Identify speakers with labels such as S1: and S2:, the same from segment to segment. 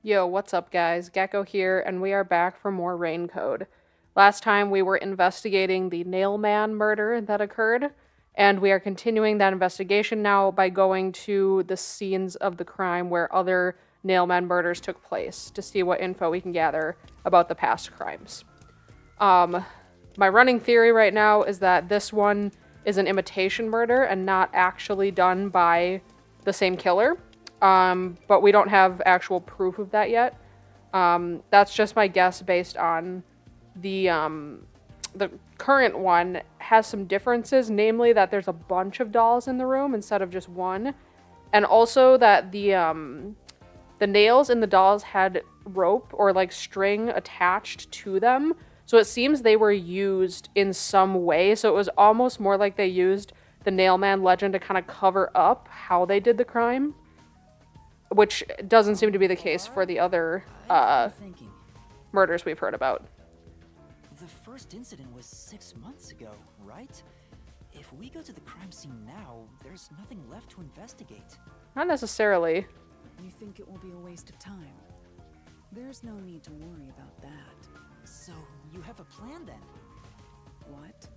S1: Yo, what's up, guys? Gecko here, and we are back for more Rain Code. Last time we were investigating the Nailman murder that occurred, and we are continuing that investigation now by going to the scenes of the crime where other Nailman murders took place to see what info we can gather about the past crimes. My running theory right now is that this one is an imitation murder and not actually done by the same killer. But we don't have actual proof of that yet. That's just my guess based on the current one has some differences, namely that there's a bunch of dolls in the room instead of just one, and also that the nails in the dolls had rope or like string attached to them, so it seems they were used in some way. So it was almost more like they used the Nailman legend to kind of cover up how they did the crime, which doesn't seem to be the case for the other murders we've heard about.
S2: The first incident was 6 months ago, right? If we go to the crime scene now, there's nothing left to investigate.
S1: Not necessarily.
S3: You think it will be a waste of time? There's no need to worry about that.
S2: So, you have a plan then?
S3: What?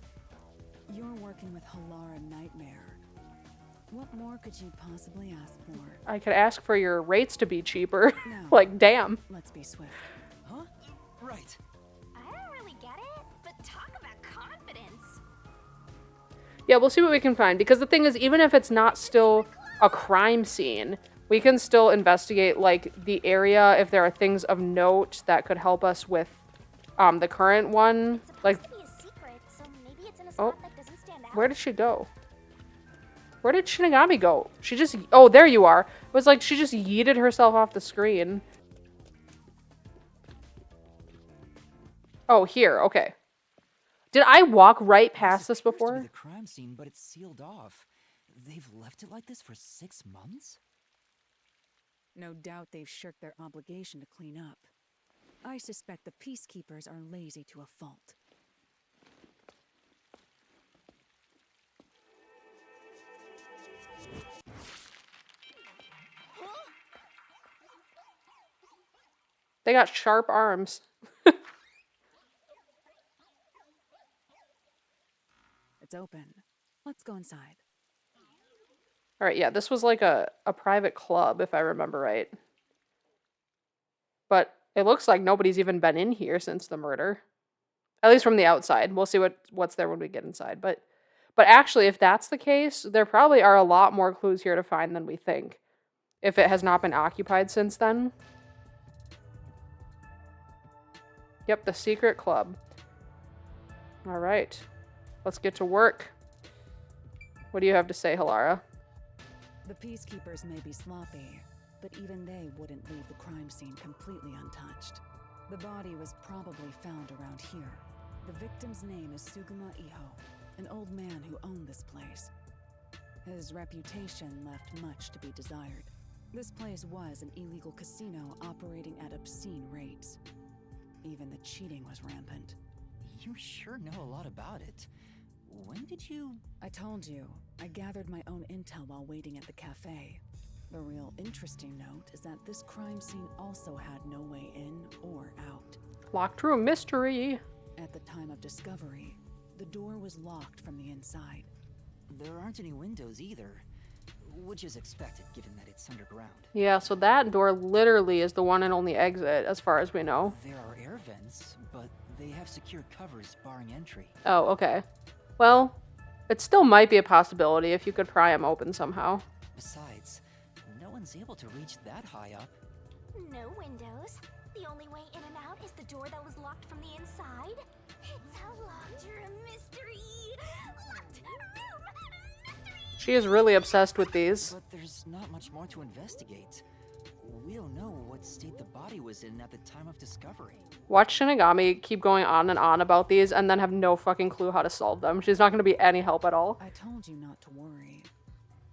S3: You're working with Halara Nightmare. What more could you possibly ask for?
S1: I could ask for your rates to be cheaper.
S3: No.
S1: Like, damn.
S3: Let's be swift.
S2: Huh? Right.
S4: I don't really get it, but talk about confidence.
S1: Yeah, we'll see what we can find. Because the thing is, even if it's not still a crime scene, we can still investigate, like, the area if there are things of note that could help us with the current one.
S4: It's
S1: Like,
S4: supposed to be a secret, so maybe it's in a spot that doesn't stand out.
S1: where did she go? Where did Shinigami go? She just... Oh, there you are. It was like she just yeeted herself off the screen. Oh, here. Okay. Did I walk right past this
S2: appears to
S1: before?
S2: be the crime scene, but it's sealed off. They've left it like this for 6 months?
S3: No doubt they've shirked their obligation to clean up. I suspect the peacekeepers are lazy to a fault.
S1: They got sharp arms.
S3: It's open. Let's go inside.
S1: All right, yeah, this was like a private club, if I remember right. But it looks like nobody's even been in here since the murder. At least from the outside. We'll see what's there when we get inside. But actually, if that's the case, there probably are a lot more clues here to find than we think, if it has not been occupied since then. Yep, the secret club. All right. Let's get to work. What do you have to say, Halara?
S3: The peacekeepers may be sloppy, but even they wouldn't leave the crime scene completely untouched. The body was probably found around here. The victim's name is Suguma Iho, an old man who owned this place. His reputation left much to be desired. This place was an illegal casino operating at obscene rates. Even the cheating was rampant.
S2: You sure know a lot about it. When did you...
S3: I told you, I gathered my own intel while waiting at the cafe. The real interesting note is that this crime scene also had no way in or out.
S1: Locked room mystery.
S3: At the time of discovery, the door was locked from the inside.
S2: There aren't any windows either, which is expected given that it's underground.
S1: Yeah, so that door literally is the one and only exit, as far as we know.
S2: There are air vents, but they have secure covers barring entry.
S1: Oh, okay. Well, it still might be a possibility if you could pry them open somehow.
S2: Besides, no one's able to reach that high up.
S4: No windows. The only way in and out is the door that was locked from the inside. It's a locked room mystery. Locked room mystery.
S1: She is really obsessed with these.
S2: But there's not much more to investigate. We don't know what state the body was in at the time of discovery.
S1: Watch Shinigami keep going on and on about these and then have no fucking clue how to solve them. She's not going to be any help at all.
S3: I told you not to worry.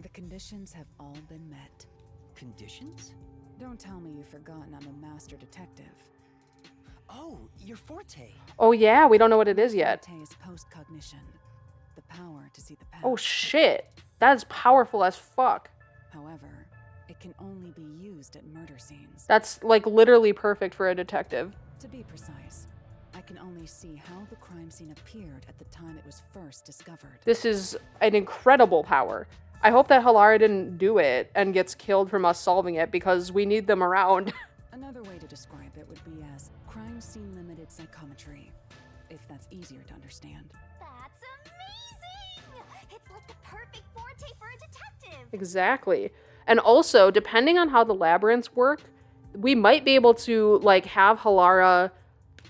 S3: The conditions have all been met.
S2: Conditions?
S3: Don't tell me you've forgotten I'm a master detective.
S2: Oh, you're Forte.
S1: Oh yeah, we don't know what it is yet.
S3: Forte is post-cognition. The power to see the past.
S1: Oh shit. That is powerful as fuck.
S3: However, It can only be used at murder scenes.
S1: That's like literally perfect for a detective.
S3: To be precise, I can only see how the crime scene appeared at the time it was first discovered.
S1: This is an incredible power. I hope that Halara didn't do it and gets killed from us solving it because we need them around.
S3: Another way to describe it would be as crime scene limited psychometry, if that's easier to understand.
S4: That's amazing! It's like the perfect Forte for a detective.
S1: Exactly. And also, depending on how the labyrinths work, we might be able to like have Halara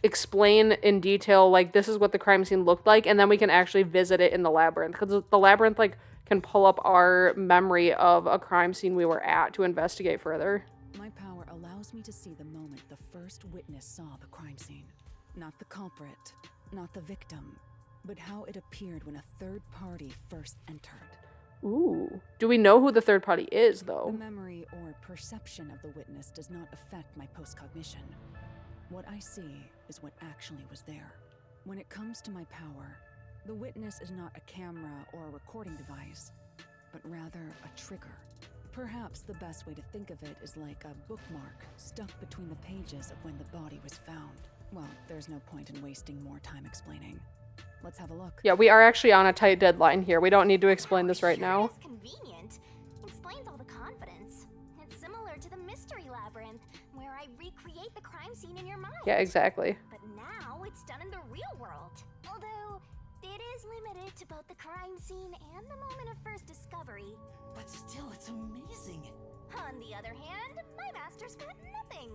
S1: explain in detail like this is what the crime scene looked like, and then we can actually visit it in the labyrinth because the labyrinth like can pull up our memory of a crime scene we were at to investigate further.
S3: My power allows me to see the moment the first witness saw the crime scene. Not the culprit, not the victim, but how it appeared when a third party first entered.
S1: Ooh. Do we know who the third party is,
S3: The
S1: though?
S3: memory or perception of the witness does not affect my postcognition. What I see is what actually was there. When it comes to my power, the witness is not a camera or a recording device, but rather a trigger. Perhaps the best way to think of it is like a bookmark stuck between the pages of when the body was found. Well, there's no point in wasting more time explaining. Let's have a look.
S1: Yeah, we are actually on a tight deadline here. We don't need to explain this right
S4: Sure
S1: now.
S4: is convenient. Explains all the confidence. It's similar to the mystery labyrinth, where I recreate the crime scene in your mind.
S1: Yeah, exactly.
S4: But now it's done in the real world. Although, it is limited to both the crime scene and the moment of first discovery.
S2: But still, it's amazing.
S4: On the other hand, my master's got nothing.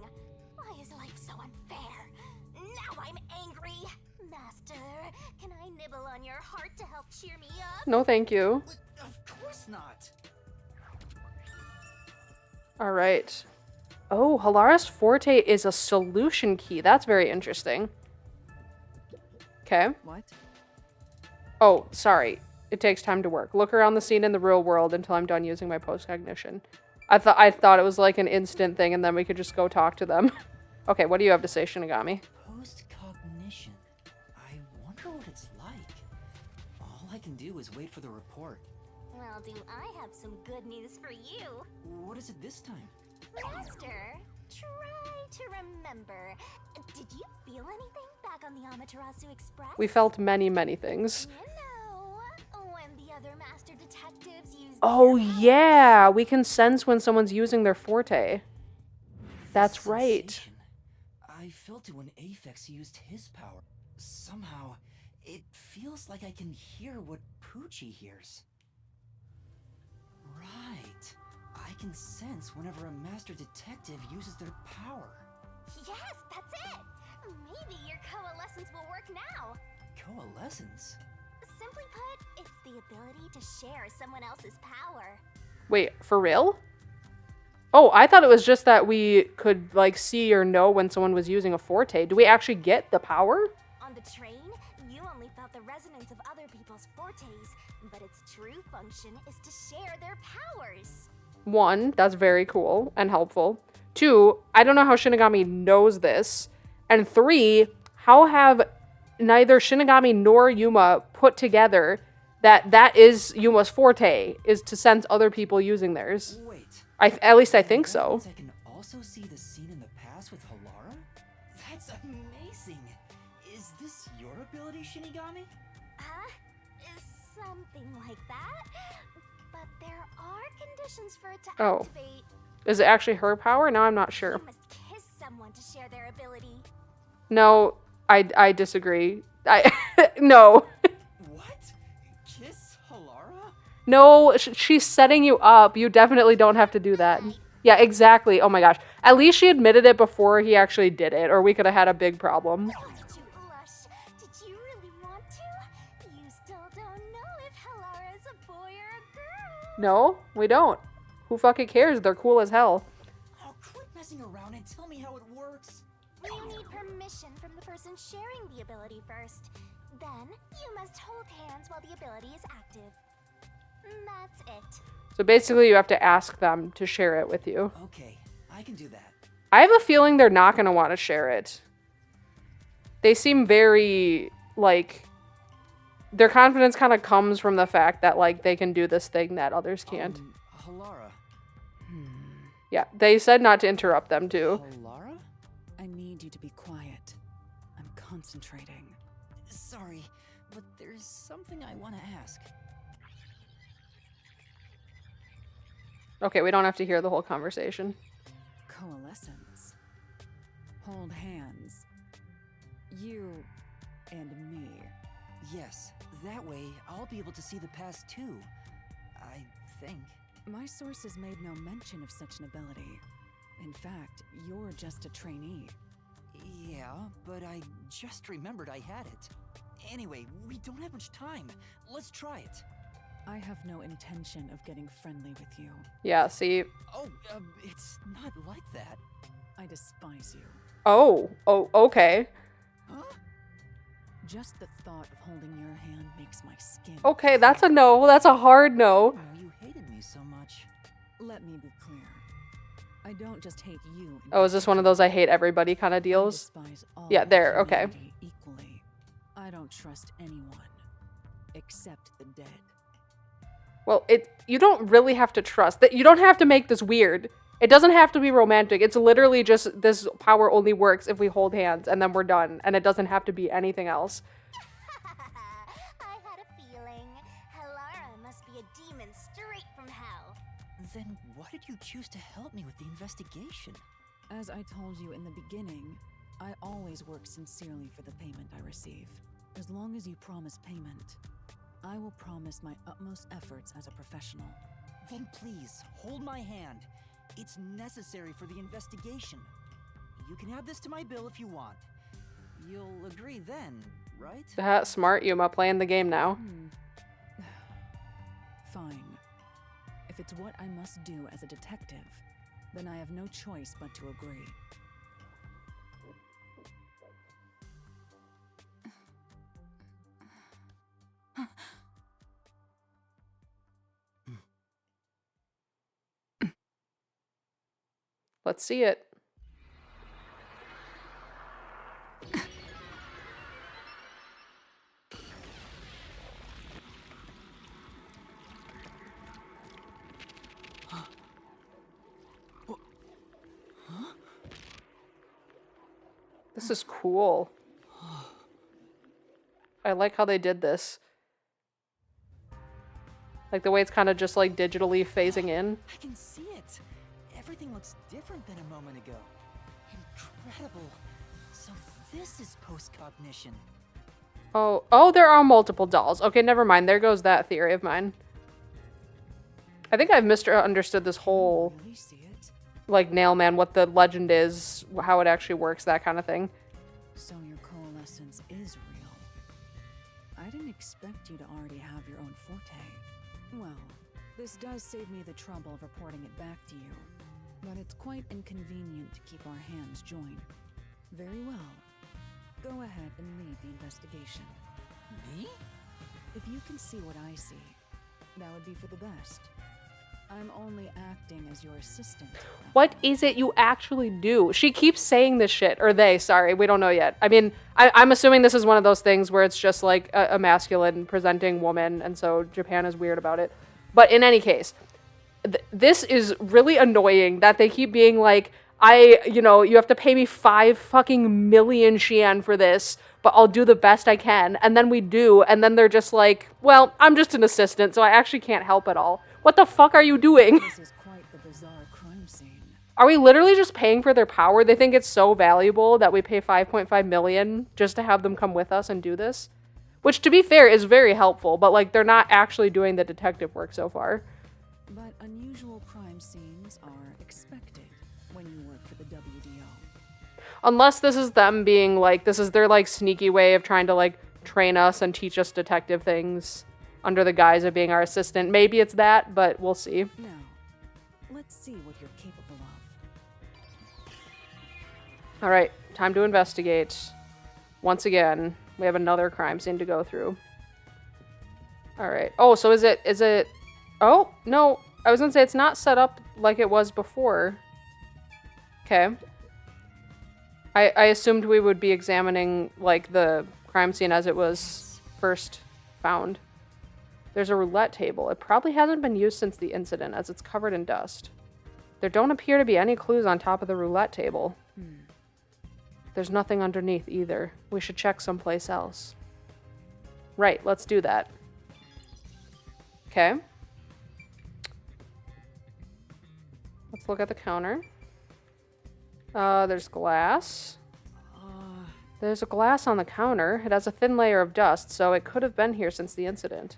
S4: Why is life so unfair? Now I'm angry. Master, can I nibble on your heart to help cheer me up?
S1: No, thank you.
S2: But of course not.
S1: All right. Oh, Halara's Forte is a solution key. That's very interesting. Okay.
S3: What?
S1: Oh, sorry. It takes time to work. Look around the scene in the real world until I'm done using my postcognition. I thought it was like an instant thing and then we could just go talk to them. Okay, what do you have to say, Shinigami?
S2: Postcognition. I wonder what it's like. All I can do is wait for the report.
S4: Well, do I have some good news for you?
S2: What is it this time?
S4: Master, try to remember. Did you feel anything back on the Amaterasu Express?
S1: We felt many, many things.
S4: You know, when the other master detectives used
S1: Oh,
S4: their powers.
S1: yeah. We can sense when someone's using their Forte. That's right.
S2: Sensation. I felt it when Aphex used his power. Somehow, it feels like I can hear what Poochie hears. Right. I can sense whenever a master detective uses their power.
S4: Yes, that's it. Maybe your coalescence will work now.
S2: Coalescence?
S4: Simply put, it's the ability to share someone else's power.
S1: Wait, for real? Oh, I thought it was just that we could, like, see or know when someone was using a Forte. Do we actually get the power?
S4: On the train, you only felt the resonance of other people's fortes, but its true function is to share their powers.
S1: 1, that's very cool and helpful. 2, I don't know how Shinigami knows this. And 3, how have neither Shinigami nor Yuma put together that is Yuma's Forte, is to sense other people using theirs?
S2: Wait.
S1: At least I think
S2: That
S1: so.
S2: means I can also see the scene in the past with Halara? That's amazing! Is this your ability, Shinigami?
S4: Huh? Something like that. But there are conditions for it to
S1: Oh.
S4: activate.
S1: Is it actually her power? Now I'm not sure.
S4: You must kiss someone to share their ability.
S1: No, I disagree. No.
S2: What? Kiss Halara?
S1: No, she's setting you up. You definitely don't have to do that. Yeah, exactly. Oh my gosh. At least she admitted it before he actually did it, or we could have had a big problem.
S4: Why did you blush? Did you really want to? You still don't know if Halara is a boy or a girl.
S1: No, we don't. Who fucking cares? They're cool as hell.
S2: Oh, quit messing around and tell me how it works.
S4: You need permission from the person sharing the ability first. Then, you must hold hands while the ability is active. That's it.
S1: So basically, you have to ask them to share it with you.
S2: Okay, I can do that.
S1: I have a feeling they're not going to want to share it. They seem very, like, their confidence kind of comes from the fact that, like, they can do this thing that others can't.
S2: Halara.
S1: Yeah, they said not to interrupt them too.
S2: Halara?
S3: I need you to be quiet. I'm concentrating.
S2: Sorry, but there's something I want to ask.
S1: Okay, we don't have to hear the whole conversation.
S3: Coalescence. Hold hands. You and me.
S2: Yes, that way I'll be able to see the past too. I think.
S3: My sources made no mention of such an ability. In fact, you're just a trainee.
S2: Yeah, but I just remembered I had it. Anyway, we don't have much time. Let's try it.
S3: I have no intention of getting friendly with you.
S1: Yeah, see.
S2: Oh, it's not like that.
S3: I despise you.
S1: Oh, okay.
S2: Huh?
S3: Just the thought of holding your hand makes my skin.
S1: Okay, that's a no. That's a hard no.
S2: Oh, you hated me so much.
S3: Let me be clear. I don't just hate you. in
S1: Oh, is this one of those I hate everybody kind of
S3: I
S1: deals?
S3: despise all
S1: Yeah,
S3: of
S1: there, okay.
S3: humanity equally. I don't trust anyone except the dead.
S1: Well, you don't really have to trust that. You don't have to make this weird. It doesn't have to be romantic. It's literally just this power only works if we hold hands and then we're done. And it doesn't have to be anything else.
S4: I had a feeling. Halara must be a demon straight from hell.
S2: Then why did you choose to help me with the investigation?
S3: As I told you in the beginning, I always work sincerely for the payment I receive. As long as you promise payment, I will promise my utmost efforts as a professional.
S2: Then please, hold my hand. It's necessary for the investigation. You can add this to my bill if you want. You'll agree then, right?
S1: That's smart, Yuma, playing the game now.
S3: Fine. If it's what I must do as a detective, then I have no choice but to agree.
S1: Let's see it. This is cool. I like how they did this. Like the way it's kind of just like digitally phasing in.
S2: I can see it. Everything looks different than a moment ago. Incredible. So this is post-cognition.
S1: Oh, there are multiple dolls. Okay, never mind. There goes that theory of mine. I think I've misunderstood this whole,
S3: Really see it?
S1: like, Nail Man, what the legend is, how it actually works, that kind of thing.
S3: So your coalescence is real. I didn't expect you to already have your own forte. Well, this does save me the trouble of reporting it back to you. But it's quite inconvenient to keep our hands joined. Very well. Go ahead and lead the investigation.
S2: Me?
S3: If you can see what I see, that would be for the best. I'm only acting as your assistant.
S1: What is it you actually do? She keeps saying this shit. Or they, sorry, we don't know yet. I mean, I'm assuming this is one of those things where it's just like a masculine presenting woman, and so Japan is weird about it. But in any case, this is really annoying that they keep being like, you have to pay me 5 fucking million Xian for this, but I'll do the best I can. And then we do, and then they're just like, well, I'm just an assistant, so I actually can't help at all. What the fuck are you doing?
S3: This is quite the bizarre crime scene.
S1: Are we literally just paying for their power? They think it's so valuable that we pay 5.5 million just to have them come with us and do this? Which, to be fair, is very helpful, but, like, they're not actually doing the detective work so far.
S3: But unusual crime scenes are expected when you work for the WDO.
S1: Unless this is them being, like, this is their, like, sneaky way of trying to, like, train us and teach us detective things under the guise of being our assistant. Maybe it's that, but we'll see.
S3: Now, let's see what you're capable of.
S1: All right, time to investigate. Once again, we have another crime scene to go through. All right. Oh, so is it... Oh, no. I was gonna say it's not set up like it was before. Okay. I assumed we would be examining, like, the crime scene as it was first found. There's a roulette table. It probably hasn't been used since the incident, as it's covered in dust. There don't appear to be any clues on top of the roulette table.
S3: Hmm.
S1: There's nothing underneath either. We should check someplace else. Right, let's do that. Okay. Let's look at the counter. There's glass. There's a glass on the counter. It has a thin layer of dust, so it could have been here since the incident.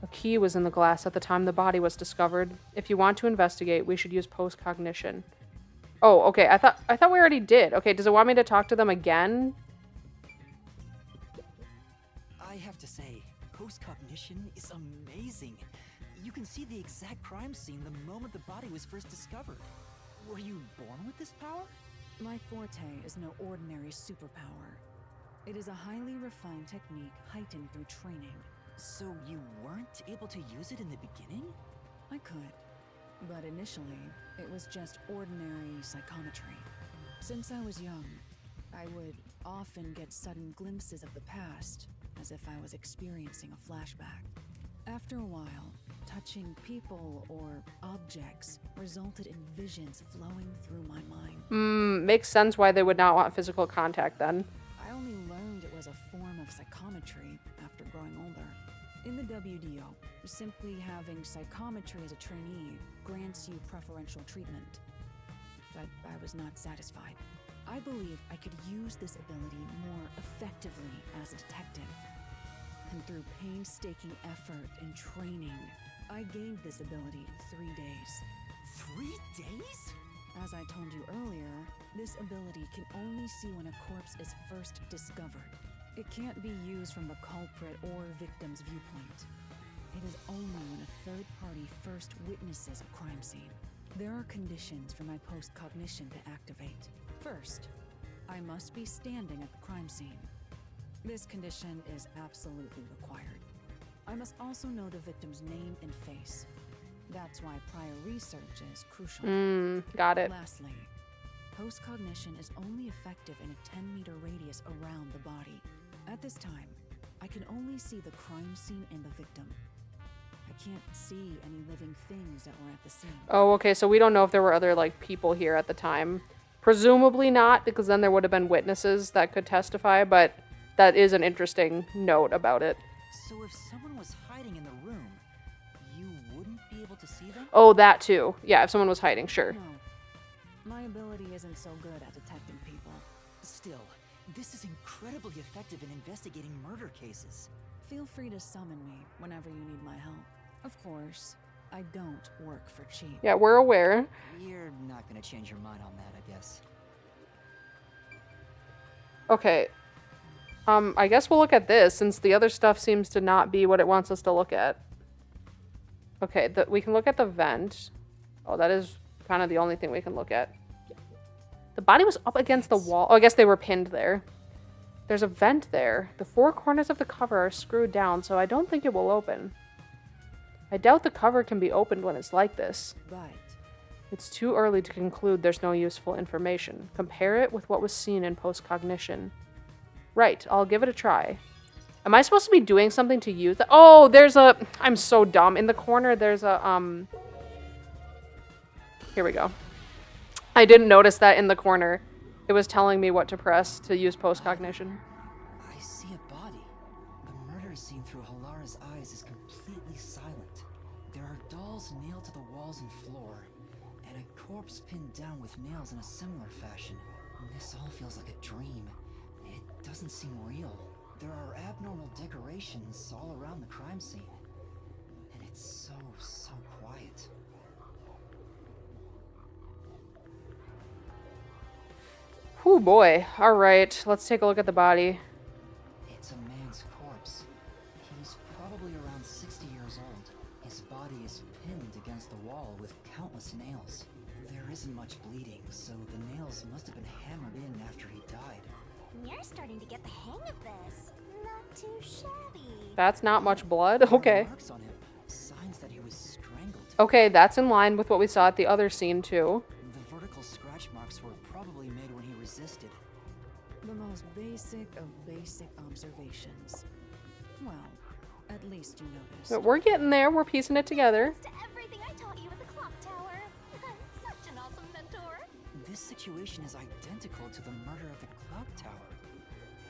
S1: A key was in the glass at the time the body was discovered. If you want to investigate, we should use post-cognition. Oh, okay. I thought we already did. Okay, does it want me to talk to them again?
S2: I have to say, post-cognition is amazing. You can see the exact crime scene the moment the body was first discovered. Were you born with this power?
S3: My forte is no ordinary superpower. It is a highly refined technique heightened through training.
S2: So you weren't able to use it in the beginning?
S3: I could, but initially, it was just ordinary psychometry. Since I was young, I would often get sudden glimpses of the past, as if I was experiencing a flashback. After a while, touching people or objects resulted in visions flowing through my mind.
S1: Makes sense why they would not want physical contact then.
S3: I only learned it was a form of psychometry after growing older. In the WDO, simply having psychometry as a trainee grants you preferential treatment. But I was not satisfied. I believed I could use this ability more effectively as a detective. And through painstaking effort and training, I gained this ability in 3 days.
S2: 3 days?
S3: As I told you earlier, this ability can only see when a corpse is first discovered. It can't be used from the culprit or victim's viewpoint. It is only when a third party first witnesses a crime scene. There are conditions for my post-cognition to activate. First, I must be standing at the crime scene. This condition is absolutely required. I must also know the victim's name and face. That's why prior research is crucial.
S1: Got it.
S3: Lastly, post-cognition is only effective in a 10-meter radius around the body. At this time, I can only see the crime scene and the victim. I can't see any living things that were at the scene.
S1: Oh, okay, so we don't know if there were other, like, people here at the time. Presumably not, because then there would have been witnesses that could testify, but that is an interesting note about it.
S2: So if someone was hiding in the room, you wouldn't be able to see them?
S1: Oh, that too. Yeah, if someone was hiding, sure.
S3: No. My ability isn't so good at detecting people.
S2: Still, this is incredibly effective in investigating murder cases.
S3: Feel free to summon me whenever you need my help. Of course, I don't work for cheap.
S1: Yeah, we're aware.
S2: You're not gonna change your mind on that, I guess.
S1: Okay. I guess we'll look at this, since the other stuff seems to not be what it wants us to look at. Okay, we can look at the vent. Oh, that is kind of the only thing we can look at. The body was up against the wall. Oh, I guess they were pinned there. There's a vent there. The 4 corners of the cover are screwed down, so I don't think it will open. I doubt the cover can be opened when it's like this.
S3: But
S1: It's too early to conclude there's no useful information. Compare it with what was seen in post-cognition. Right, I'll give it a try. Am I supposed to be doing something to use that? Oh, there's a... I'm so dumb. In the corner, there's a, Here we go. I didn't notice that in the corner. It was telling me what to press to use post-cognition.
S2: I see a body. The murder scene through Halara's eyes is completely silent. There are dolls nailed to the walls and floor, and a corpse pinned down with nails in a similar fashion. This all feels like a dream. It doesn't seem real. There are abnormal decorations all around the crime scene. And it's so quiet.
S1: Whew, boy. All right, let's take a look at the body.
S2: It's a man's corpse. He's probably around 60 years old. His body is pinned against the wall with countless nails. There isn't much bleeding, so the nails must have been hammered in after he died.
S4: You're starting to get the hang of this. Not too shabby.
S1: That's not much blood.
S2: There are
S1: Okay.
S2: marks on him, signs that he was strangled.
S1: Okay, that's in line with what we saw at the other scene, too.
S2: The vertical scratch marks were probably made when he resisted.
S3: the most basic of basic observations. Well, at least you noticed.
S1: But we're getting there. We're piecing it together.
S4: Thanks to everything I taught you at the clock tower.
S2: This situation is identical to the murder of the clock tower.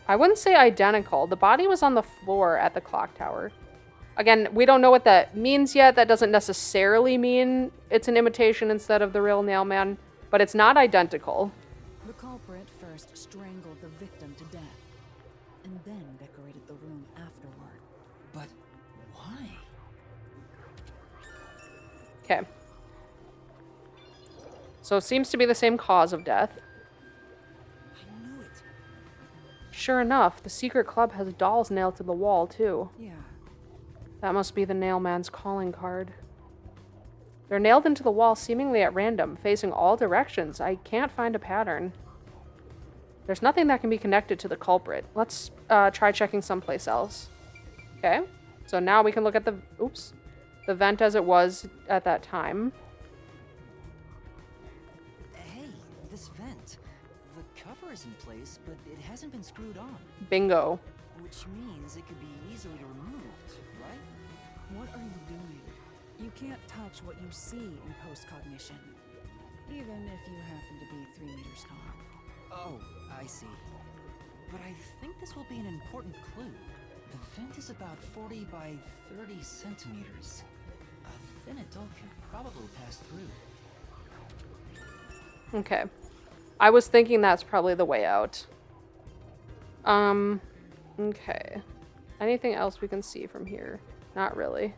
S1: I wouldn't say identical. The body was on the floor at the clock tower. Again, we don't know what that means yet. That doesn't necessarily mean it's an imitation instead of the real Nailman, but it's not identical.
S3: The culprit first strangled the victim to death, and then decorated the room afterward.
S2: But why?
S1: Okay. So it seems to be the same cause of death.
S2: I knew it.
S1: Sure enough, the secret club has dolls nailed to the wall, too.
S3: Yeah,
S1: That must be the Nailman's calling card. They're nailed into the wall seemingly at random, facing all directions. I can't find a pattern. There's nothing that can be connected to the culprit. Let's try checking someplace else. Okay, so now we can look at the vent as it was at that time.
S2: Hey, this vent. The cover is in place, but it hasn't been screwed on.
S1: Bingo.
S2: Which means it could be easily removed, right?
S3: what are you doing? You can't touch what you see in post-cognition, even if you happen to be 3 meters tall.
S2: Oh, I see. But I think this will be an important clue. The vent is about 40 by 30 centimeters. A thin adult can probably pass through.
S1: Okay. I was thinking that's probably the way out. Okay. Anything else we can see from here? Not really.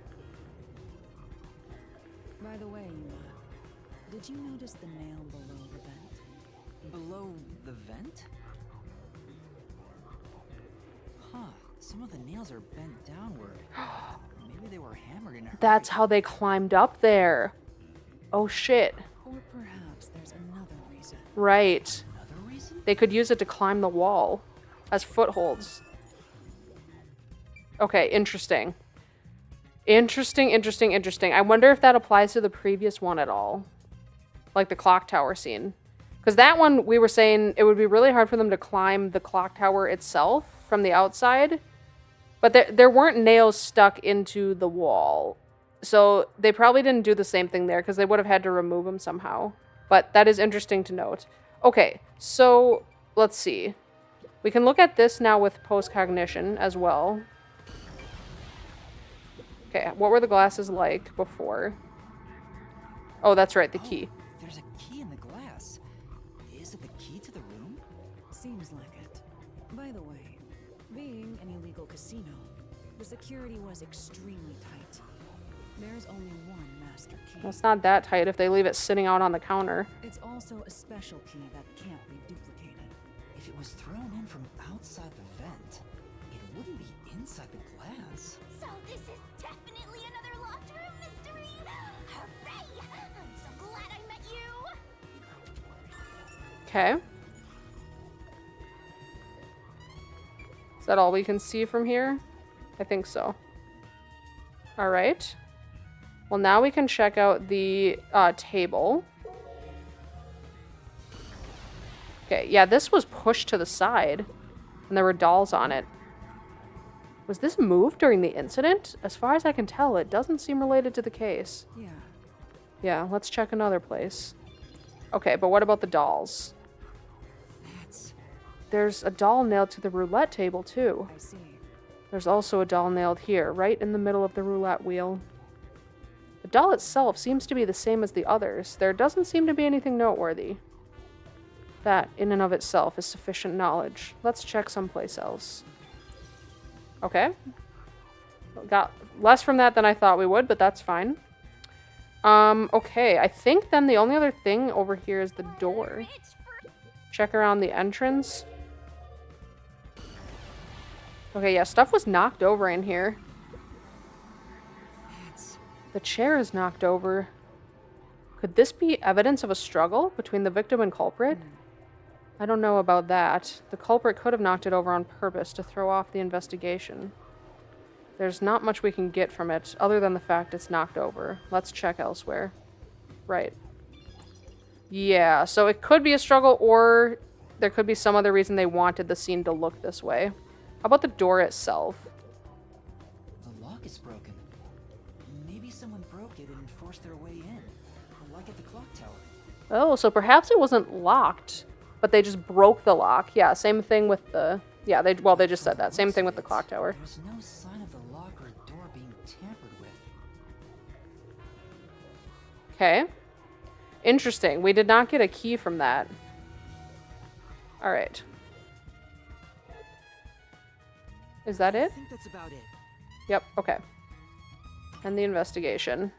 S3: By the way, Yuma, did you notice the nail below the vent?
S2: Below the vent? Huh. Some of the nails are bent downward. Maybe they were hammered in a hurry.
S1: That's how they climbed up there. Oh shit.
S3: Or perhaps there's another reason.
S1: Right.
S2: Another reason?
S1: They could use it to climb the wall as footholds. Okay, interesting. Interesting. I wonder if that applies to the previous one at all. Like the clock tower scene. Because that one, we were saying it would be really hard for them to climb the clock tower itself from the outside. But there weren't nails stuck into the wall. So they probably didn't do the same thing there because they would have had to remove them somehow. But that is interesting to note. Okay, so let's see. We can look at this now with post-cognition as well. Okay, what were the glasses like before? Oh, that's right, the key.
S2: There's a key in the glass. Is it the key to the room?
S3: Seems like it. By the way, being an illegal casino, the security was extremely tight. There's only one master key.
S1: Well, it's not that tight if they leave it sitting out on the counter.
S3: It's also a special key that can't be duplicated.
S2: If it was thrown in from outside the vent, it wouldn't be inside the glass.
S4: So this is definitely another locked room mystery! Hooray! I'm so glad I met you!
S1: Okay. Is that all we can see from here? I think so. All right. Well, now we can check out the table. Okay, yeah, this was pushed to the side, and there were dolls on it. Was this moved during the incident? As far as I can tell, it doesn't seem related to the case.
S3: Yeah,
S1: Yeah, let's check another place. Okay, but what about the dolls? There's a doll nailed to the roulette table, too.
S3: I see.
S1: There's also a doll nailed here, right in the middle of the roulette wheel. The doll itself seems to be the same as the others. There doesn't seem to be anything noteworthy. That, in and of itself, is sufficient knowledge. Let's check someplace else. Okay. Got less from that than I thought we would, but that's fine. Okay, I think then the only other thing over here is the door. Check around the entrance. Okay, yeah, stuff was knocked over in here. The chair is knocked over. Could this be evidence of a struggle between the victim and culprit? I don't know about that. The culprit could have knocked it over on purpose to throw off the investigation. There's not much we can get from it, other than the fact it's knocked over. Let's check elsewhere. Right. Yeah, so it could be a struggle, or there could be some other reason they wanted the scene to look this way. How about the door itself?
S2: The lock is broken. Maybe someone broke it and forced their way in, like at the clock tower.
S1: Oh, so perhaps it wasn't locked, but they just broke the lock. Yeah, same thing with the... Yeah, they just said that. Same thing with the clock tower.
S2: There's no sign of the lock or door being tampered with.
S1: Okay. Interesting. We did not get a key from that. Alright. Is that
S2: I
S1: it?
S2: think that's about it.
S1: Yep, okay. And the investigation.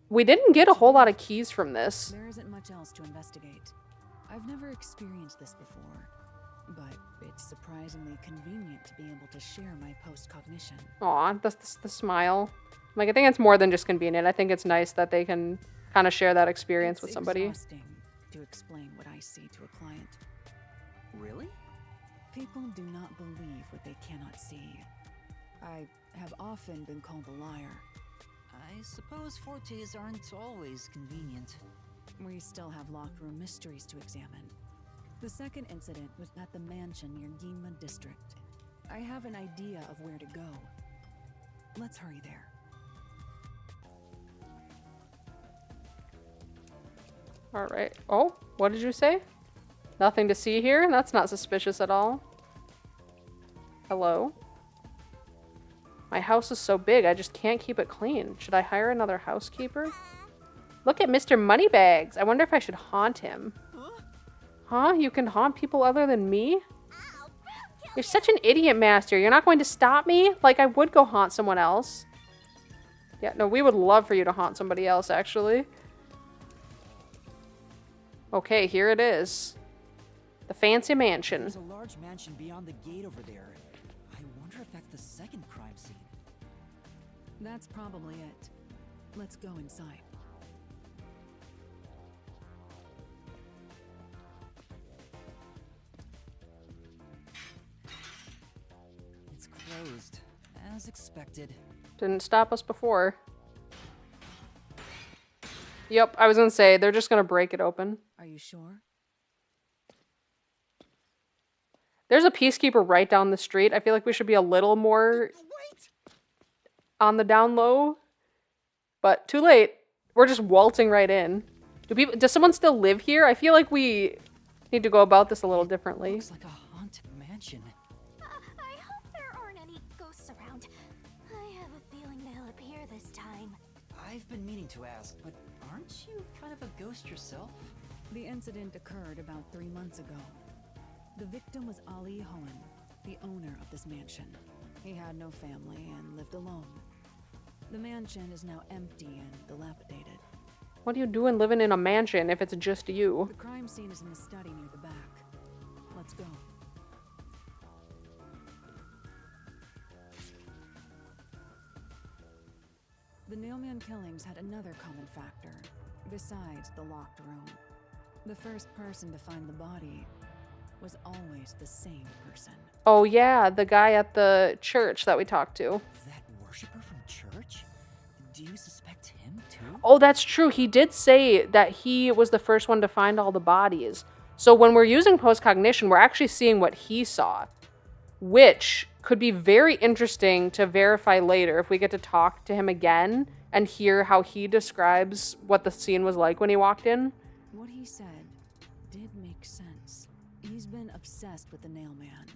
S1: We didn't get a whole lot of keys from this.
S3: There isn't much else to investigate. I've never experienced this before, but it's surprisingly convenient to be able to share my post-cognition.
S1: Aw, the smile. Like, I think it's more than just convenient. I think it's nice that they can kind of share that experience with somebody.
S3: It's exhausting to explain what I see to a client.
S2: Really?
S3: People do not believe what they cannot see. I have often been called a liar.
S2: I suppose Fortes aren't always convenient.
S3: We still have locked room mysteries to examine. The second incident was at the mansion near Ginma District. I have an idea of where to go. Let's hurry there.
S1: Alright. Oh, what did you say? Nothing to see here? That's not suspicious at all. Hello? My house is so big, I just can't keep it clean. Should I hire another housekeeper? Look at Mr. Moneybags. I wonder if I should haunt him. Huh? You can haunt people other than me? You're such an idiot, Master. You're not going to stop me? Like, I would go haunt someone else. Yeah, no, we would love for you to haunt somebody else, actually. Okay, here it is. The fancy mansion.
S2: There's a large mansion beyond the gate over there. I wonder if that's the second crime scene.
S3: That's probably it. Let's go inside.
S2: It's closed, as expected.
S1: Didn't stop us before. Yep, I was gonna say, they're just gonna break it open.
S3: Are you sure?
S1: There's a peacekeeper right down the street. I feel like we should be a little more on the down low. But too late. We're just waltzing right in. Does someone still live here? I feel like we need to go about this a little differently.
S2: Looks like a haunted mansion.
S4: I hope there aren't any ghosts around. I have a feeling they'll appear this time.
S2: I've been meaning to ask, but aren't you kind of a ghost yourself?
S3: The incident occurred about 3 months ago. The victim was Ali Hohen, the owner of this mansion. He had no family and lived alone. The mansion is now empty and dilapidated.
S1: What are you doing living in a mansion if it's just you?
S3: The crime scene is in the study near the back. Let's go. The Nailman killings had another common factor, besides the locked room. The first person to find the body was always the same person.
S1: Oh yeah, the guy at the church that we talked to.
S2: That worshiper from church? Do you suspect him too?
S1: Oh, that's true. He did say that he was the first one to find all the bodies. So when we're using post-cognition, we're actually seeing what he saw, which could be very interesting to verify later if we get to talk to him again and hear how he describes what the scene was like when he walked in.
S3: What he said did make sense. He's been obsessed with the Nailman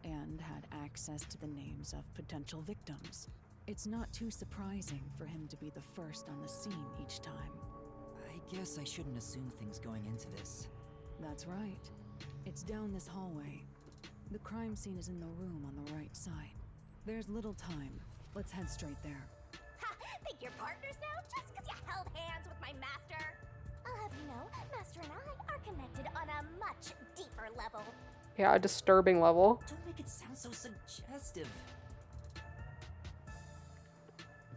S3: and had access to the names of potential victims. It's not too surprising for him to be the first on the scene each time.
S2: I guess I shouldn't assume things going into this.
S3: That's right. It's down this hallway. The crime scene is in the room on the right side. There's little time. Let's head straight there.
S4: Ha! Think you're partners now just because you held hands with my master? I'll have you know, Master and I are connected on a much deeper level.
S1: Yeah, a disturbing level.
S2: Don't make it sound so suggestive.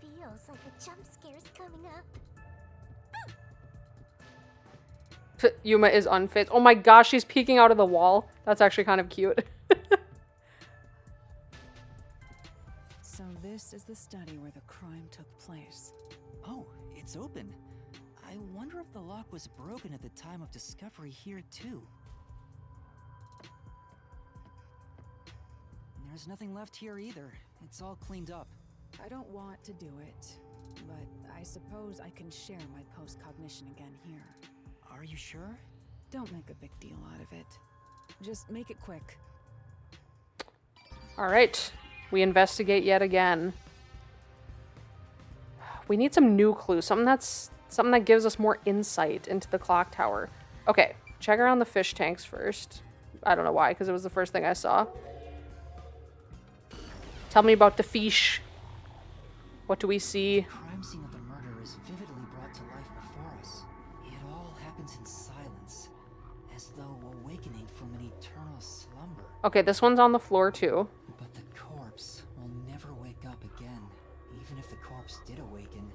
S4: Feels like a jump scare's coming up.
S1: Yuma is unfit. Oh my gosh, she's peeking out of the wall. That's actually kind of cute.
S3: So this is the study where the crime took place.
S2: Oh, it's open. I wonder if the lock was broken at the time of discovery here too. There's nothing left here either. It's all cleaned up.
S3: I don't want to do it, but I I suppose I can share my post-cognition again here.
S2: Are you sure?
S3: Don't make a big deal out of it. Just make it quick.
S1: All right. We investigate yet again. We need some new clues. Something that gives us more insight into the clock tower. Okay, check around the fish tanks first. I don't know why, because it was the first thing I saw. Tell me about the fish. What do we see?
S2: The crime scene of the murder is vividly brought to life before us. It all happens in silence, as though awakening from an eternal slumber.
S1: Okay, this one's on the floor too.
S2: But the corpse will never wake up again. Even if the corpse did awaken,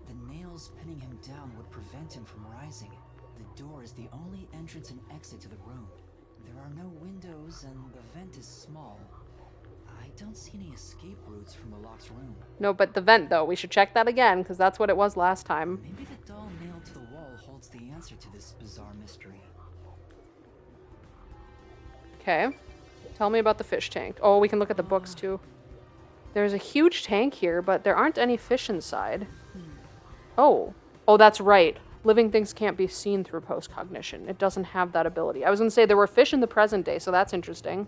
S2: the nails pinning him down would prevent him from rising. The door is the only entrance and exit to the room. There are no windows and the vent is small. I don't see any escape routes from the locked room.
S1: No, but the vent though, we should check that again, because that's what it was last time.
S2: Maybe the doll nailed to the wall holds the answer to this bizarre mystery.
S1: Okay. Tell me about the fish tank. Oh, we can look at the books too. There's a huge tank here, but there aren't any fish inside. Oh. Oh, that's right. Living things can't be seen through post-cognition. It doesn't have that ability. I was going to say there were fish in the present day, so that's interesting.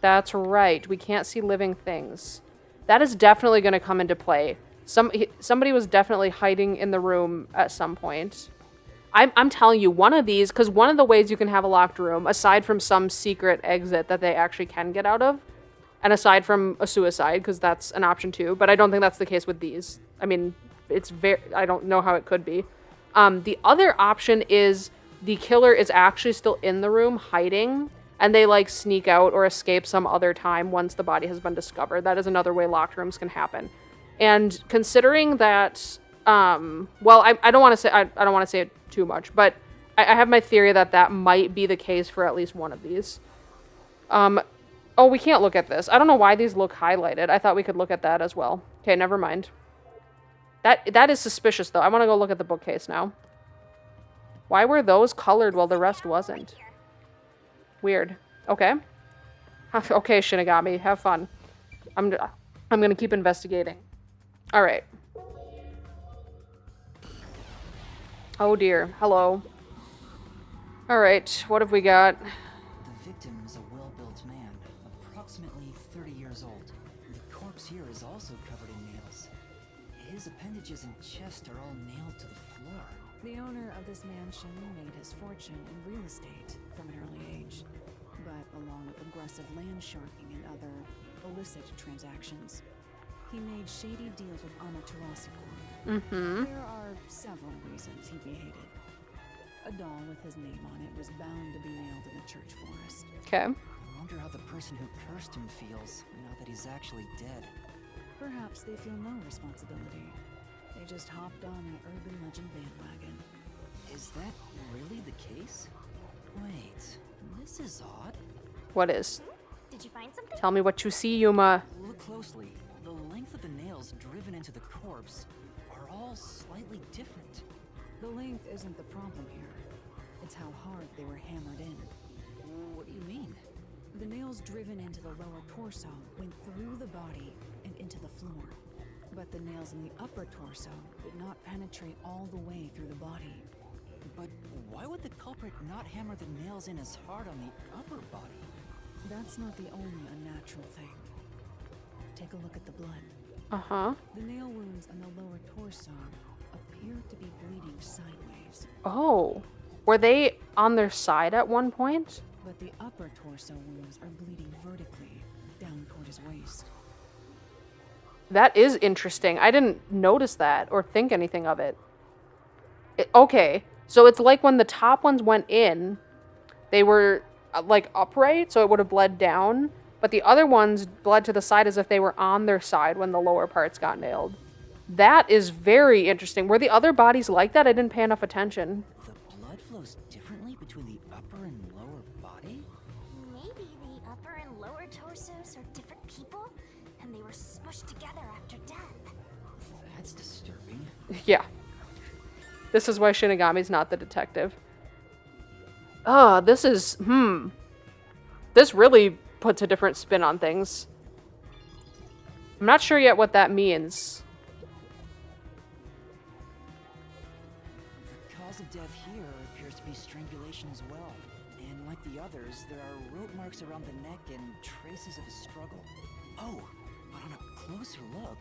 S1: That's right. We can't see living things. That is definitely going to come into play. Somebody was definitely hiding in the room at some point. I'm telling you, one of these, because one of the ways you can have a locked room, aside from some secret exit that they actually can get out of, and aside from a suicide, because that's an option too, but I don't think that's the case with these. I mean, I don't know how it could be. The other option is the killer is actually still in the room hiding, and they like sneak out or escape some other time once the body has been discovered. That is another way locked rooms can happen. And considering that, well, I don't want to say I don't want to say it too much, but I have my theory that might be the case for at least one of these. Oh, we can't look at this. I don't know why these look highlighted. I thought we could look at that as well. Okay, never mind. That is suspicious, though. I want to go look at the bookcase now. Why were those colored while the rest wasn't? Weird. Okay. Okay, Shinigami. Have fun. I'm going to keep investigating. All right. Oh, dear. Hello. All right. What have we got?
S2: The victim is a well-built man, approximately 30 years old. The corpse here is also covered in nails. His appendages and chest are all nailed to the floor.
S3: The owner of this mansion made his fortune in real estate from an early age, but along with aggressive land sharking and other illicit transactions, he made shady deals with Amaterasu. There are several reasons he behaved. A doll with his name on it was bound to be nailed in the church forest.
S1: Okay.
S2: I wonder how the person who cursed him feels now that he's actually dead.
S3: Perhaps they feel no responsibility. They just hopped on an urban legend bandwagon.
S2: Is that really the case? Wait, this is odd.
S1: What is?
S4: Did you find something?
S1: Tell me what you see, Yuma.
S2: Look closely. The length of the nails driven into the corpse are all slightly different.
S3: The length isn't the problem here. It's how hard they were hammered in.
S2: What do you mean?
S3: The nails driven into the lower torso went through the body and into the floor. But the nails in the upper torso did not penetrate all the way through the body.
S2: But why would the culprit not hammer the nails in as hard on the upper body?
S3: That's not the only unnatural thing. Take a look at the blood.
S1: Uh-huh.
S3: The nail wounds on the lower torso appear to be bleeding sideways,
S1: Oh. Were they on their side at one point?
S3: but the upper torso wounds are bleeding vertically down toward his waist.
S1: That is interesting. I didn't notice that or think anything of it. Okay. So it's like when the top ones went in, they were like upright, so it would have bled down. But the other ones bled to the side as if they were on their side when the lower parts got nailed. That is very interesting. Were the other bodies like that? I didn't pay enough attention.
S2: The blood flows differently between the upper and lower body?
S4: Maybe the upper and lower torsos are different people, and they were smushed together after death.
S2: That's disturbing.
S1: Yeah. This is why Shinigami's not the detective. Ah, this is, This really puts a different spin on things. I'm not sure yet what that means.
S2: cause of death here appears to be strangulation as well. And like the others, there are rope marks around the neck and traces of a struggle. Oh, but on a closer look,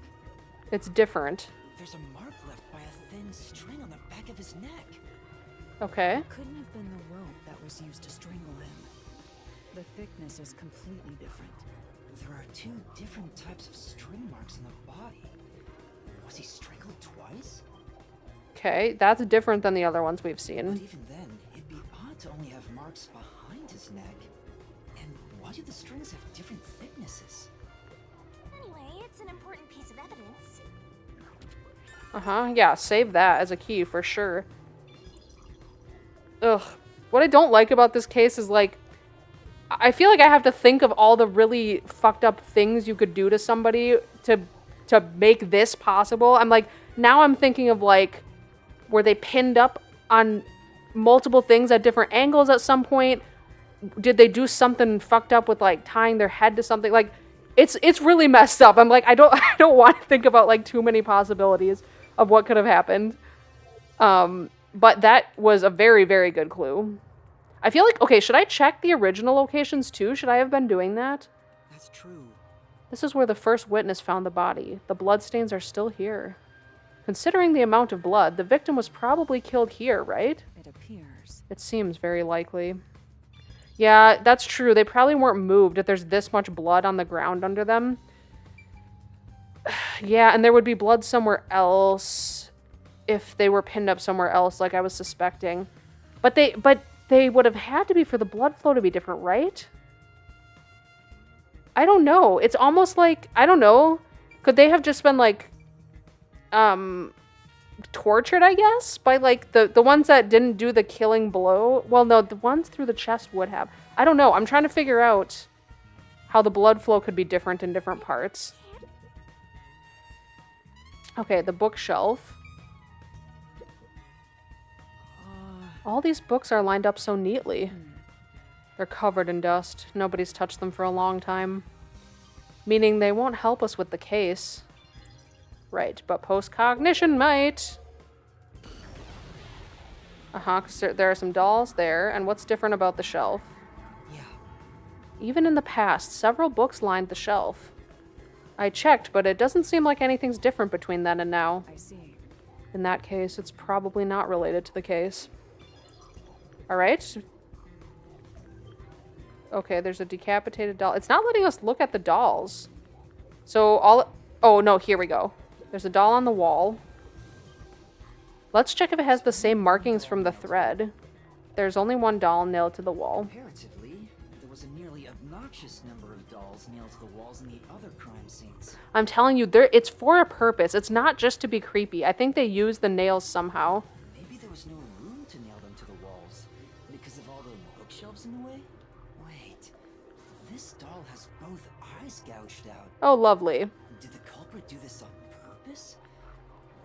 S1: It's different.
S2: there's a mark left by a thin string on the back of his neck.
S1: Okay.
S3: Couldn't have been the rope that was used to strangle him. The thickness is completely different.
S2: There are two different types of string marks on the body. Was he strangled twice?
S1: Okay, that's different than the other ones we've
S2: But
S1: seen.
S2: even then, it'd be odd to only have marks behind his neck. And why do the strings have different thicknesses?
S4: Anyway, it's an important piece of evidence.
S1: Uh-huh, yeah, save that as a key for sure. Ugh. What I don't like about this case is, like, I feel like I have to think of all the really fucked up things you could do to somebody to make this possible. I'm like, now I'm thinking of, like, were they pinned up on multiple things at different angles at some point? Did they do something fucked up with, like, tying their head to something? Like, it's really messed up. I'm like, I don't want to think about, like, too many possibilities of what could have happened. But that was a very, very good clue. I feel like, okay, should I check the original locations too? Should I have been doing that?
S2: That's true.
S1: This is where the first witness found the body. The bloodstains are still here. Considering the amount of blood, the victim was probably killed here, right?
S3: It appears.
S1: It seems very likely. Yeah, that's true. They probably weren't moved if there's this much blood on the ground under them. Yeah, and there would be blood somewhere else if they were pinned up somewhere else, like I was suspecting. But they would have had to be for the blood flow to be different, right? I don't know. It's almost like, I don't know. Could they have just been, like, tortured, I guess? By, like, the ones that didn't do the killing blow? Well, no, the ones through the chest would have. I don't know. I'm trying to figure out how the blood flow could be different in different parts. Okay, the bookshelf. All these books are lined up so neatly. They're covered in dust. Nobody's touched them for a long time. Meaning they won't help us with the case. Right, but post-cognition might. Uh-huh, because there are some dolls there. And what's different about the shelf?
S2: Yeah.
S1: Even in the past, several books lined the shelf. I checked, but it doesn't seem like anything's different between then and now.
S3: I see.
S1: In that case, it's probably not related to the case. Alright. Okay, there's a decapitated doll. It's not letting us look at the dolls. So oh no, here we go. There's a doll on the wall. Let's check if it has the same markings from the thread. There's only one doll nailed to the wall.
S2: Comparatively, there was a nearly obnoxious number of dolls nailed to the walls in the other crime scenes.
S1: I'm telling you, it's for a purpose. It's not just to be creepy. I think they use the nails somehow.
S2: Maybe there was no room to nail them to the walls because of all the bookshelves in the way? Wait, this doll has both eyes gouged out.
S1: Oh, lovely.
S2: Did the culprit do this on purpose?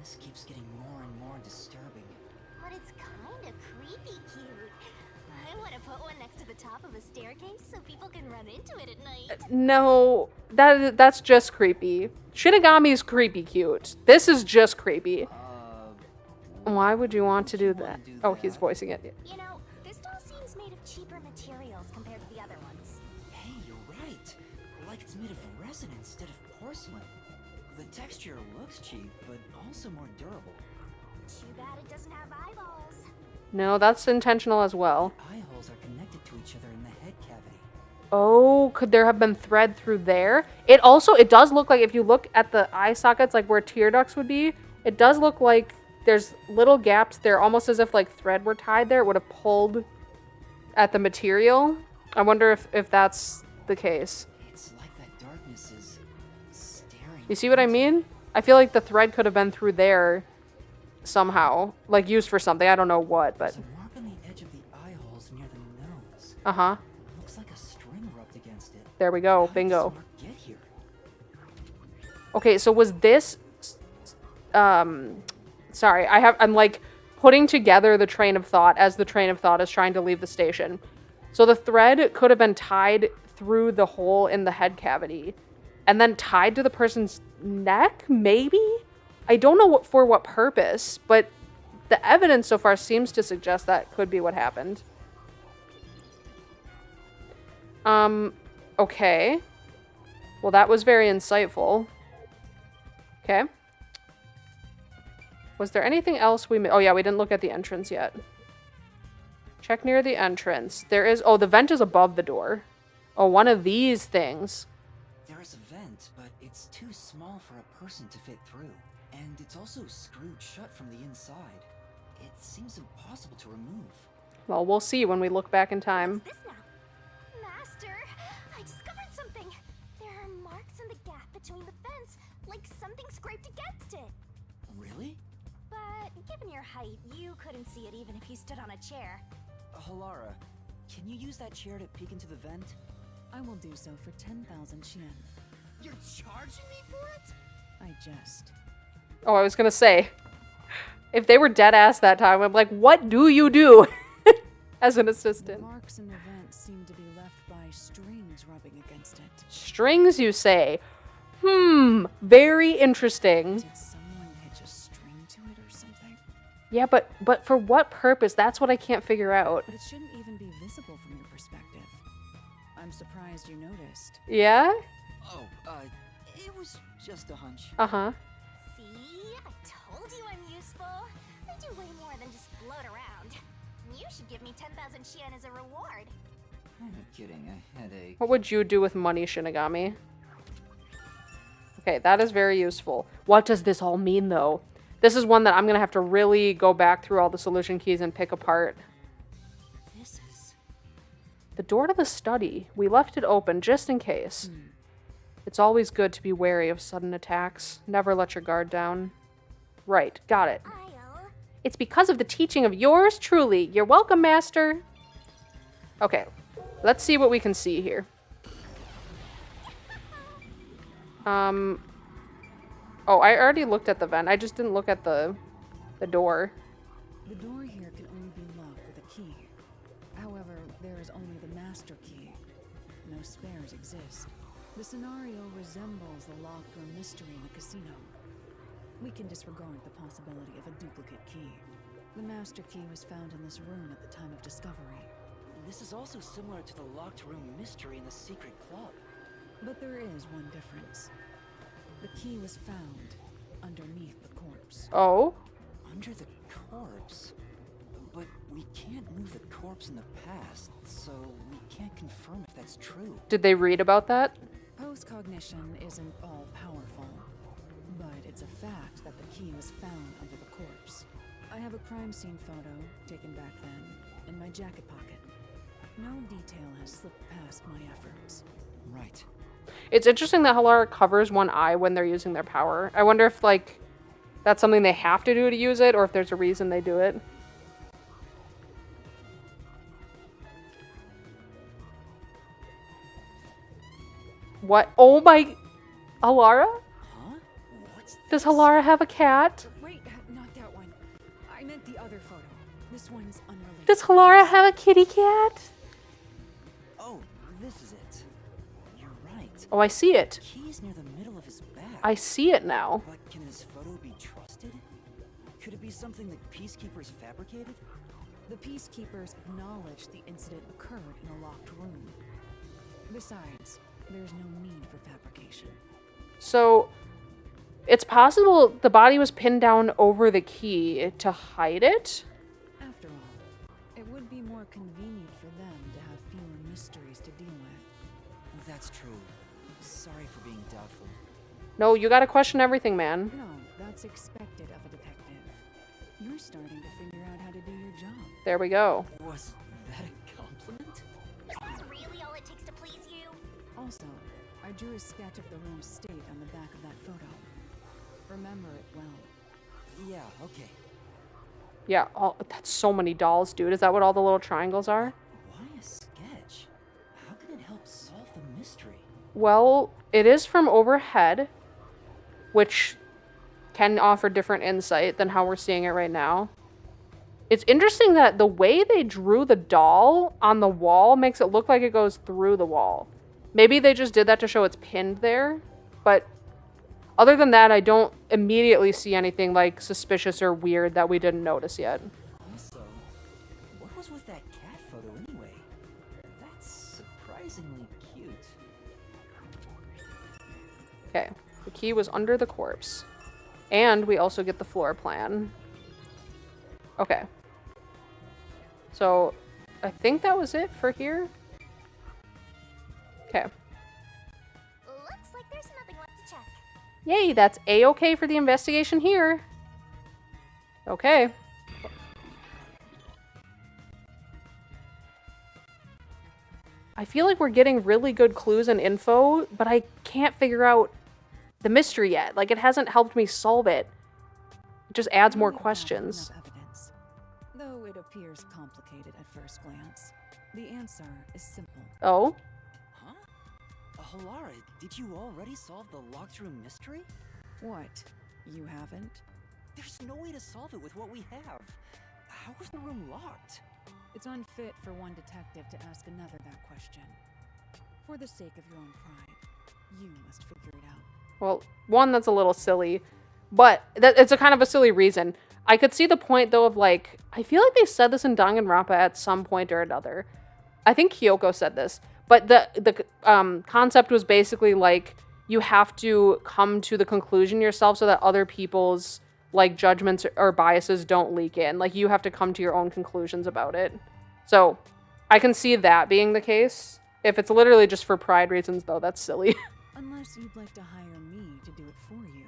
S2: This keeps getting more and more disturbing.
S4: But it's kinda creepy cute. I wanna put one next to the top of a staircase so people can run into it at night.
S1: No, that's just creepy. Shinigami's creepy cute. This is just creepy. Why would you want to do that? Oh, he's voicing it.
S4: You know, this doll seems made of cheaper materials compared to the other ones.
S2: Hey, you're right. Like it's made of resin instead of porcelain. The texture looks cheap, but also more durable.
S4: Too bad it doesn't have eyeballs.
S1: No, that's intentional as well.
S2: Eye holes are connected to each other in the head cavity.
S1: Oh, could there have been thread through there? It does look like, if you look at the eye sockets, like where tear ducts would be, it does look like there's little gaps there, almost as if like thread were tied there. It would have pulled at the material. I wonder if that's the case.
S2: It's like that darkness is staring.
S1: You see what I mean? I feel like the thread could have been through there somehow, like used for something. I don't know what, but...
S2: There's a mark on the edge of the eye holes near the nose.
S1: Uh-huh.
S2: Looks like a string rubbed against it.
S1: There we go.
S2: How
S1: Bingo.
S2: did this mark get here?
S1: Okay, so was this... Sorry, I'm like putting together the train of thought as the train of thought is trying to leave the station. So the thread could have been tied through the hole in the head cavity and then tied to the person's neck, maybe? I don't know for what purpose, but the evidence so far seems to suggest that could be what happened. Okay. Well, that was very insightful. Okay. Was there anything else we... Oh, yeah, we didn't look at the entrance yet. Check near the entrance. There is... Oh, the vent is above the door. Oh, one of these things.
S2: There is a vent, but it's too small for a person to fit through. And it's also screwed shut from the inside. It seems impossible to remove.
S1: Well, we'll see when we look back in time.
S4: What's this now? Master, I discovered something. There are marks in the gap between the fence, like something scraped against it.
S2: Really?
S4: But given your height, you couldn't see it even if you stood on a chair.
S2: Halara, can you use that chair to peek into the vent?
S3: I will do so for 10,000 Xian.
S2: You're charging me for it?
S3: I jest.
S1: Oh, I was gonna say, if they were dead ass that time, I'm like, what do you do as an
S3: The
S1: assistant?
S3: marks in the vent seem to be left by strings rubbing against it.
S1: Strings, you say? Very interesting.
S3: Did someone hitch a string to it or something?
S1: Yeah, but for what purpose? That's what I can't figure out.
S3: It shouldn't even be visible from your perspective. I'm surprised you noticed.
S1: Yeah?
S2: Oh, it was just a hunch.
S1: Uh-huh.
S4: See? I told you I'm useful. I do way more than just float around. You should give me 10,000 Xian as a reward.
S2: I'm kidding, I had a...
S1: What would you do with money, Shinigami? Okay, that is very useful. What does this all mean, though? This is one that I'm going to have to really go back through all the solution keys and pick apart.
S2: This is...
S1: The door to the study. We left it open just in case. It's always good to be wary of sudden attacks. Never let your guard down. Right, got it.
S4: I'll...
S1: It's because of the teaching of yours truly. You're welcome, Master. Okay, let's see what we can see here. Oh, I already looked at the vent. I just didn't look at the door.
S3: The door here can only be locked with a key. However, there is only the master key. No spares exist. The scenario resembles the locked room mystery in the casino. We can disregard the possibility of a duplicate key. The master key was found in this room at the time of discovery.
S2: This is also similar to the locked room mystery in the secret club.
S3: But there is one difference. The key was found underneath the corpse.
S1: Oh?
S2: Under the corpse? But we can't move the corpse in the past, so we can't confirm if that's true.
S1: Did they read about that?
S3: Post-cognition isn't all-powerful, but it's a fact that the key was found under the corpse. I have a crime scene photo, taken back then, in my jacket pocket. No detail has slipped past my efforts.
S2: Right.
S1: It's interesting that Halara covers one eye when they're using their power. I wonder if, like, that's something they have to do to use it, or if there's a reason they do it. What? Oh my... Halara?
S2: Huh? What's
S1: Does
S2: this?
S1: Halara have a cat?
S3: Wait, not that one. I meant the other photo. This one's unrelated.
S1: Does Halara have a kitty cat?
S2: Oh, this is it. You're right.
S1: Oh, I see it.
S2: The key is near the middle of his back.
S1: I see it now.
S2: But can this photo be trusted? Could it be something the peacekeepers fabricated?
S3: The peacekeepers acknowledged the incident occurred in a locked room. Besides, there's no need for fabrication.
S1: So, it's possible the body was pinned down over the key to hide it?
S3: After all, it would be more convenient for them to have fewer mysteries to deal with.
S2: That's true. Sorry for being doubtful.
S1: No, you gotta question everything, man.
S3: No, that's expected of a detective. You're starting to figure out how to do your job.
S1: There we go.
S2: Was that a compliment?
S4: Is that really all it takes to please you?
S3: Also, I drew a sketch of the room's state on the back of that photo. Remember it well.
S2: Yeah, okay.
S1: Yeah, that's so many dolls, dude. Is that what all the little triangles are?
S2: Why a sketch? How can it help solve the mystery?
S1: Well, it is from overhead, which can offer different insight than how we're seeing it right now. It's interesting that the way they drew the doll on the wall makes it look like it goes through the wall. Maybe they just did that to show it's pinned there, but Other than that, I don't immediately see anything like suspicious or weird that we didn't notice yet.
S2: Also, what was with that cat photo anyway? That's surprisingly cute.
S1: Okay, the key was under the corpse. And we also get the floor plan. Okay. So, I think that was it for here. Okay.
S4: Looks like there's nothing left to check.
S1: Yay, that's A-okay for the investigation here. Okay. I feel like we're getting really good clues and info, but I can't figure out the mystery yet. Like, it hasn't helped me solve it. It just adds more
S3: We have
S1: questions.
S3: enough evidence. Though it appears complicated at first glance, the answer is simple.
S1: Oh?
S2: Huh? Halara, did you already solve the locked room mystery?
S3: What? You haven't?
S2: There's no way to solve it with what we have. How was the room locked?
S3: It's unfit for one detective to ask another that question. For the sake of your own pride, you must figure it out.
S1: Well, one, that's a little silly, but it's a kind of a silly reason. I could see the point, though, of, like, I feel like they said this in Danganronpa at some point or another. I think Kyoko said this, but the concept was basically, like, you have to come to the conclusion yourself so that other people's, like, judgments or biases don't leak in. Like, you have to come to your own conclusions about it. So, I can see that being the case. If it's literally just for pride reasons, though, that's silly.
S3: Unless you'd like to hire me to do it for you.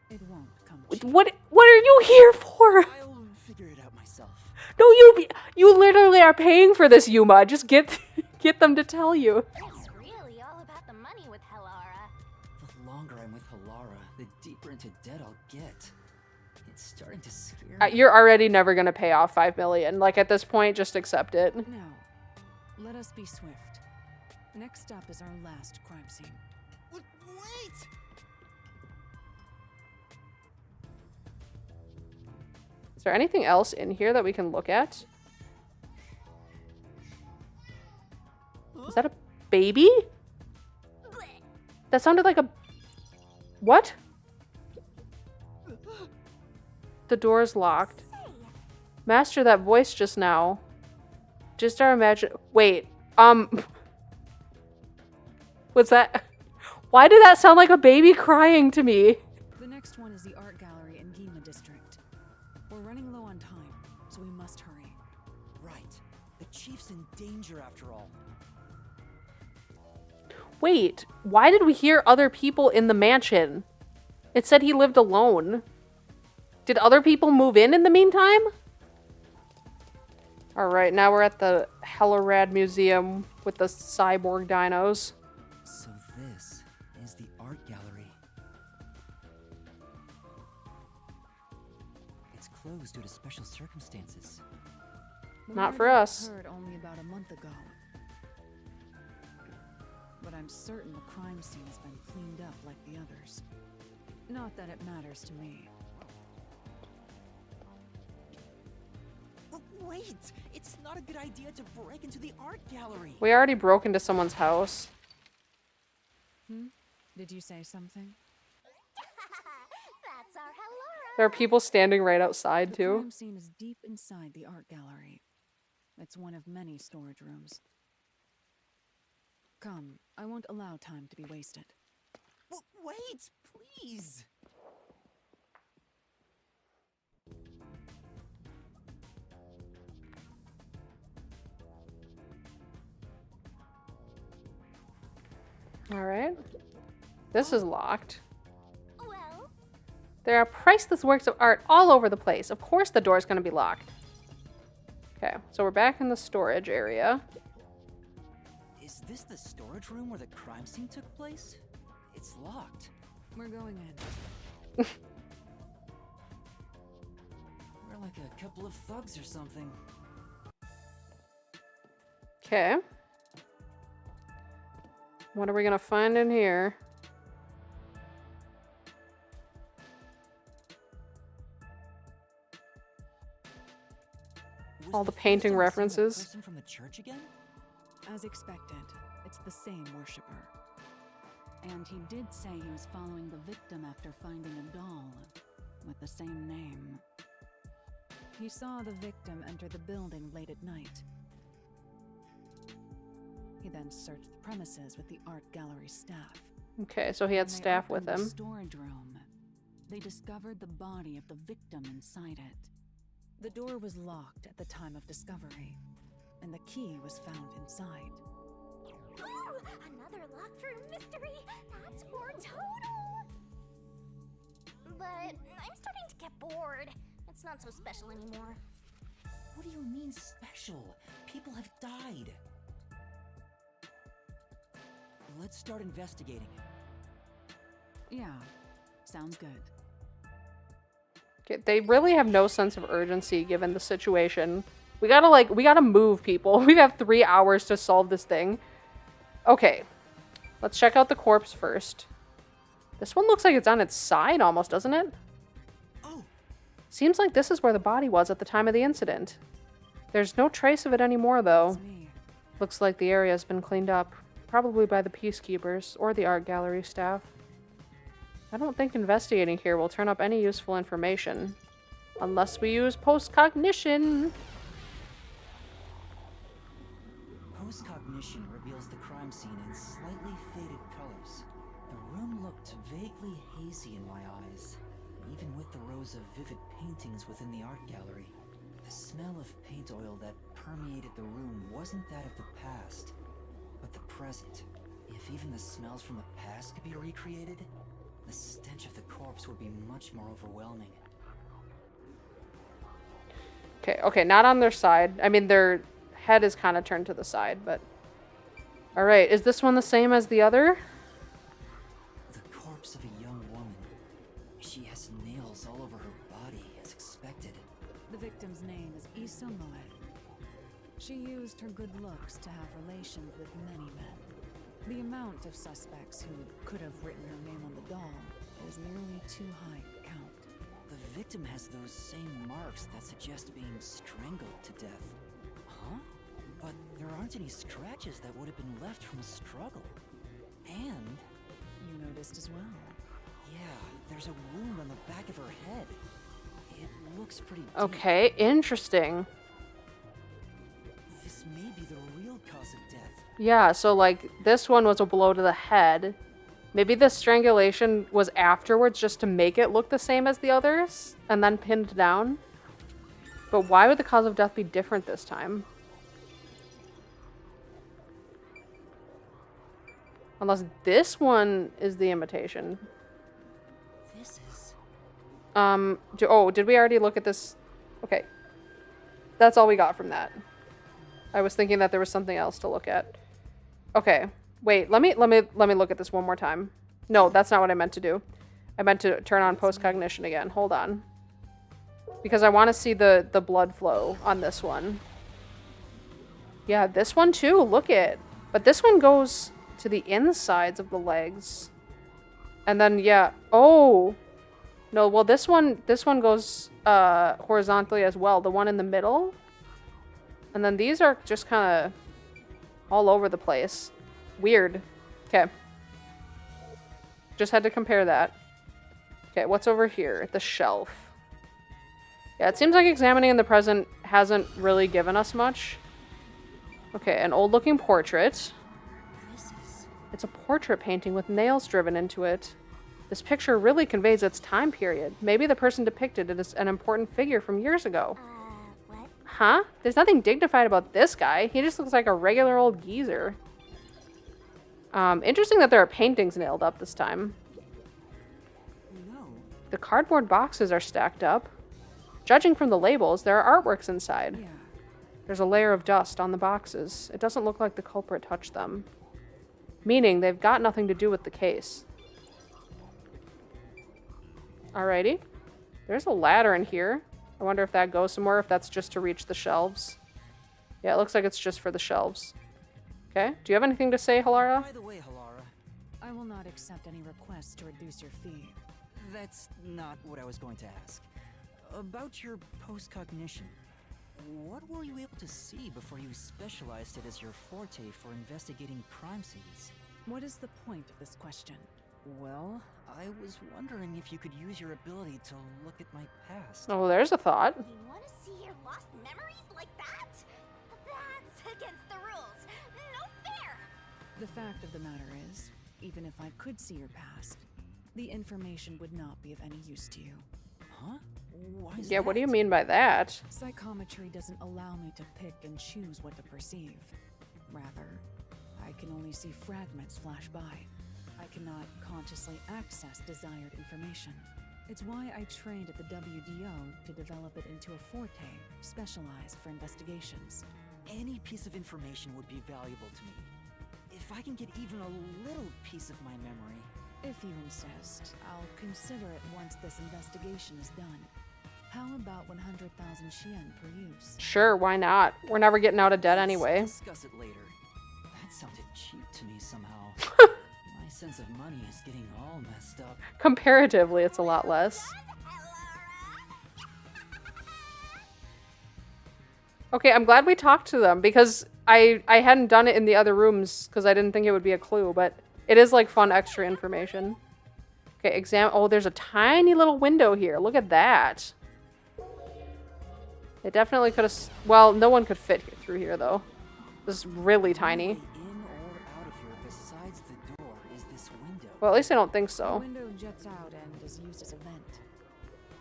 S3: It won't come cheap.
S1: What are you here for?
S2: I'll figure it out myself.
S1: No, you literally are paying for this, Yuma. Just get them to tell you.
S4: It's really all about the money with Halara.
S2: The longer I'm with Halara, the deeper into debt I'll get. It's starting to scare me.
S1: You're already never gonna pay off 5 million. Like, at this point, just accept it.
S3: No. Let us be swift. Next up is our last crime scene.
S2: Wait!
S1: Is there anything else in here that we can look at? Is that a baby? That sounded like a... What? The door's locked. Master, that voice just now. Just our imagine... Wait, was that... Why did that sound like a baby crying to me?
S3: The next one is the art gallery in Gima district. We're running low on time, so we must hurry.
S2: Right. The chief's in danger after all.
S1: Wait, why did we hear other people in the mansion? It said he lived alone. Did other people move in the meantime? Alright, now we're at the Halara Museum with the cyborg dinos.
S2: So this is the art gallery. It's closed due to special circumstances.
S3: The
S1: Not
S3: murder
S1: for us.
S3: occurred only about a month ago. But I'm certain the crime scene has been cleaned up like the others. Not that it matters to me.
S2: Wait! It's not a good idea to break into the art gallery!
S1: We already broke into someone's house.
S3: Did you say something?
S4: That's our Halara.
S1: There are people standing right outside,
S3: The
S1: too.
S3: crime scene is deep inside the art gallery. It's one of many storage rooms. Come, I won't allow time to be wasted.
S2: Wait, please!
S1: Alright. This is locked.
S4: Well,
S1: There are priceless works of art all over the place. Of course the door's gonna be locked. Okay, so we're back in the storage area.
S2: Is this the storage room where the crime scene took place? It's locked.
S3: We're going in.
S2: We're like a couple of thugs or something.
S1: Okay. What are we gonna find in here?
S2: Was
S1: All the
S2: first
S1: painting
S2: on the scene that
S1: references.
S2: person from the church again?
S3: As expected, it's the same worshiper. And he did say he was following the victim after finding a doll with the same name. He saw the victim enter the building late at night. He then searched the premises with the art gallery staff.
S1: Okay, so he had
S3: When they
S1: staff with
S3: opened the
S1: him.
S3: storage room, they discovered the body of the victim inside it. The door was locked at the time of discovery, and the key was found inside.
S4: Ooh, another locked room mystery. That's more total. But I'm starting to get bored. It's not so special anymore.
S2: What do you mean special? People have died. Let's start investigating.
S3: Yeah, sounds good.
S1: Okay, they really have no sense of urgency given the situation. We gotta move, people. We have 3 hours to solve this thing. Okay, let's check out the corpse first. This one looks like it's on its side almost, doesn't it?
S2: Oh,
S1: Seems like this is where the body was at the time of the incident. There's no trace of it anymore, though.
S3: It's me.
S1: Looks like the area has been cleaned up, probably by the peacekeepers or the art gallery staff. I don't think investigating here will turn up any useful information. Unless we use post-cognition.
S2: Post-cognition reveals the crime scene in slightly faded colors. The room looked vaguely hazy in my eyes, even with the rows of vivid paintings within the art gallery. The smell of paint oil that permeated the room wasn't that of the past, but the present. If even the smells from the past could be recreated, the stench of the corpse would be much more overwhelming.
S1: Okay, not on their side. I mean, their head is kind of turned to the side, but... Alright, is this one the same as the other?
S2: The corpse of a young woman. She has nails all over her body, as expected.
S3: The victim's name is Issa Moed. She used her good looks to have relations with many men. The amount of suspects who could have written her name on the doll is nearly too high to count.
S2: The victim has those same marks that suggest being strangled to death. Huh? But there aren't any scratches that would have been left from a struggle. And...
S3: You noticed as well.
S2: yeah, there's a wound on the back of her head. It looks pretty deep.
S1: Okay, interesting.
S2: This may be the real cause of death.
S1: Yeah, so like this one was a blow to the head. Maybe the strangulation was afterwards just to make it look the same as the others and then pinned down. But why would the cause of death be different this time? Unless this one is the imitation.
S2: This is...
S1: Did we already look at this? Okay. That's all we got from that. I was thinking that there was something else to look at. Okay. Wait, let me look at this one more time. No, that's not what I meant to do. I meant to turn on post-cognition again. Hold on. Because I want to see the blood flow on this one. Yeah, this one too. Look it. But this one goes to the insides of the legs. And then, yeah. Oh. No, well, this one goes horizontally as well. The one in the middle. And then these are just kind of all over the place. Weird. Okay. Just had to compare that. Okay, what's over here? The shelf. Yeah, it seems like examining in the present hasn't really given us much. Okay, an old-looking portrait.
S2: This is...
S1: It's a portrait painting with nails driven into it. This picture really conveys its time period. Maybe the person depicted is an important figure from years ago.
S4: What?
S1: Huh? There's nothing dignified about this guy. He just looks like a regular old geezer. Interesting that there are paintings nailed up this time.
S2: No.
S1: The cardboard boxes are stacked up. Judging from the labels, there are artworks inside.
S3: Yeah.
S1: There's a layer of dust on the boxes. It doesn't look like the culprit touched them. Meaning they've got nothing to do with the case. Alrighty. There's a ladder in here. I wonder if that goes somewhere, if that's just to reach the shelves. Yeah, it looks like it's just for the shelves. Okay. Do you have anything to say, Halara?
S2: By the way, Halara,
S3: I will not accept any requests to reduce your fee.
S2: that's not what I was going to ask. About your post-cognition, what were you able to see before you specialized it as your forte for investigating crime scenes?
S3: What is the point of this question?
S2: Well, I was wondering if you could use your ability to look at my past.
S1: Oh, there's a thought.
S4: You want to see your lost memories like that? That's against the rules. No fair!
S3: The fact of the matter is, even if I could see your past, the information would not be of any use to you.
S2: Huh? Why is
S1: Yeah,
S2: that?
S1: what do you mean by that?
S3: Psychometry doesn't allow me to pick and choose what to perceive. Rather, I can only see fragments flash by. I cannot consciously access desired information. It's why I trained at the WDO to develop it into a Forte, specialized for investigations.
S2: Any piece of information would be valuable to me. If I can get even a little piece of my memory.
S3: If you insist, I'll consider it once this investigation is done. How about 100,000 Xian per use?
S1: Sure, why not? We're never getting out of debt anyway.
S2: Let's discuss it later. That sounded cheap to me somehow. My sense of money is getting all messed up.
S1: Comparatively, it's a lot less. Okay, I'm glad we talked to them because I hadn't done it in the other rooms because I didn't think it would be a clue, but it is like fun extra information. Okay, oh, there's a tiny little window here. Look at that. It definitely could have, well, no one could fit through here though. This is really tiny.
S2: In or out of here besides the door is this window.
S1: Well, at least I don't think
S3: The
S1: so.
S3: window juts out and is used as a vent.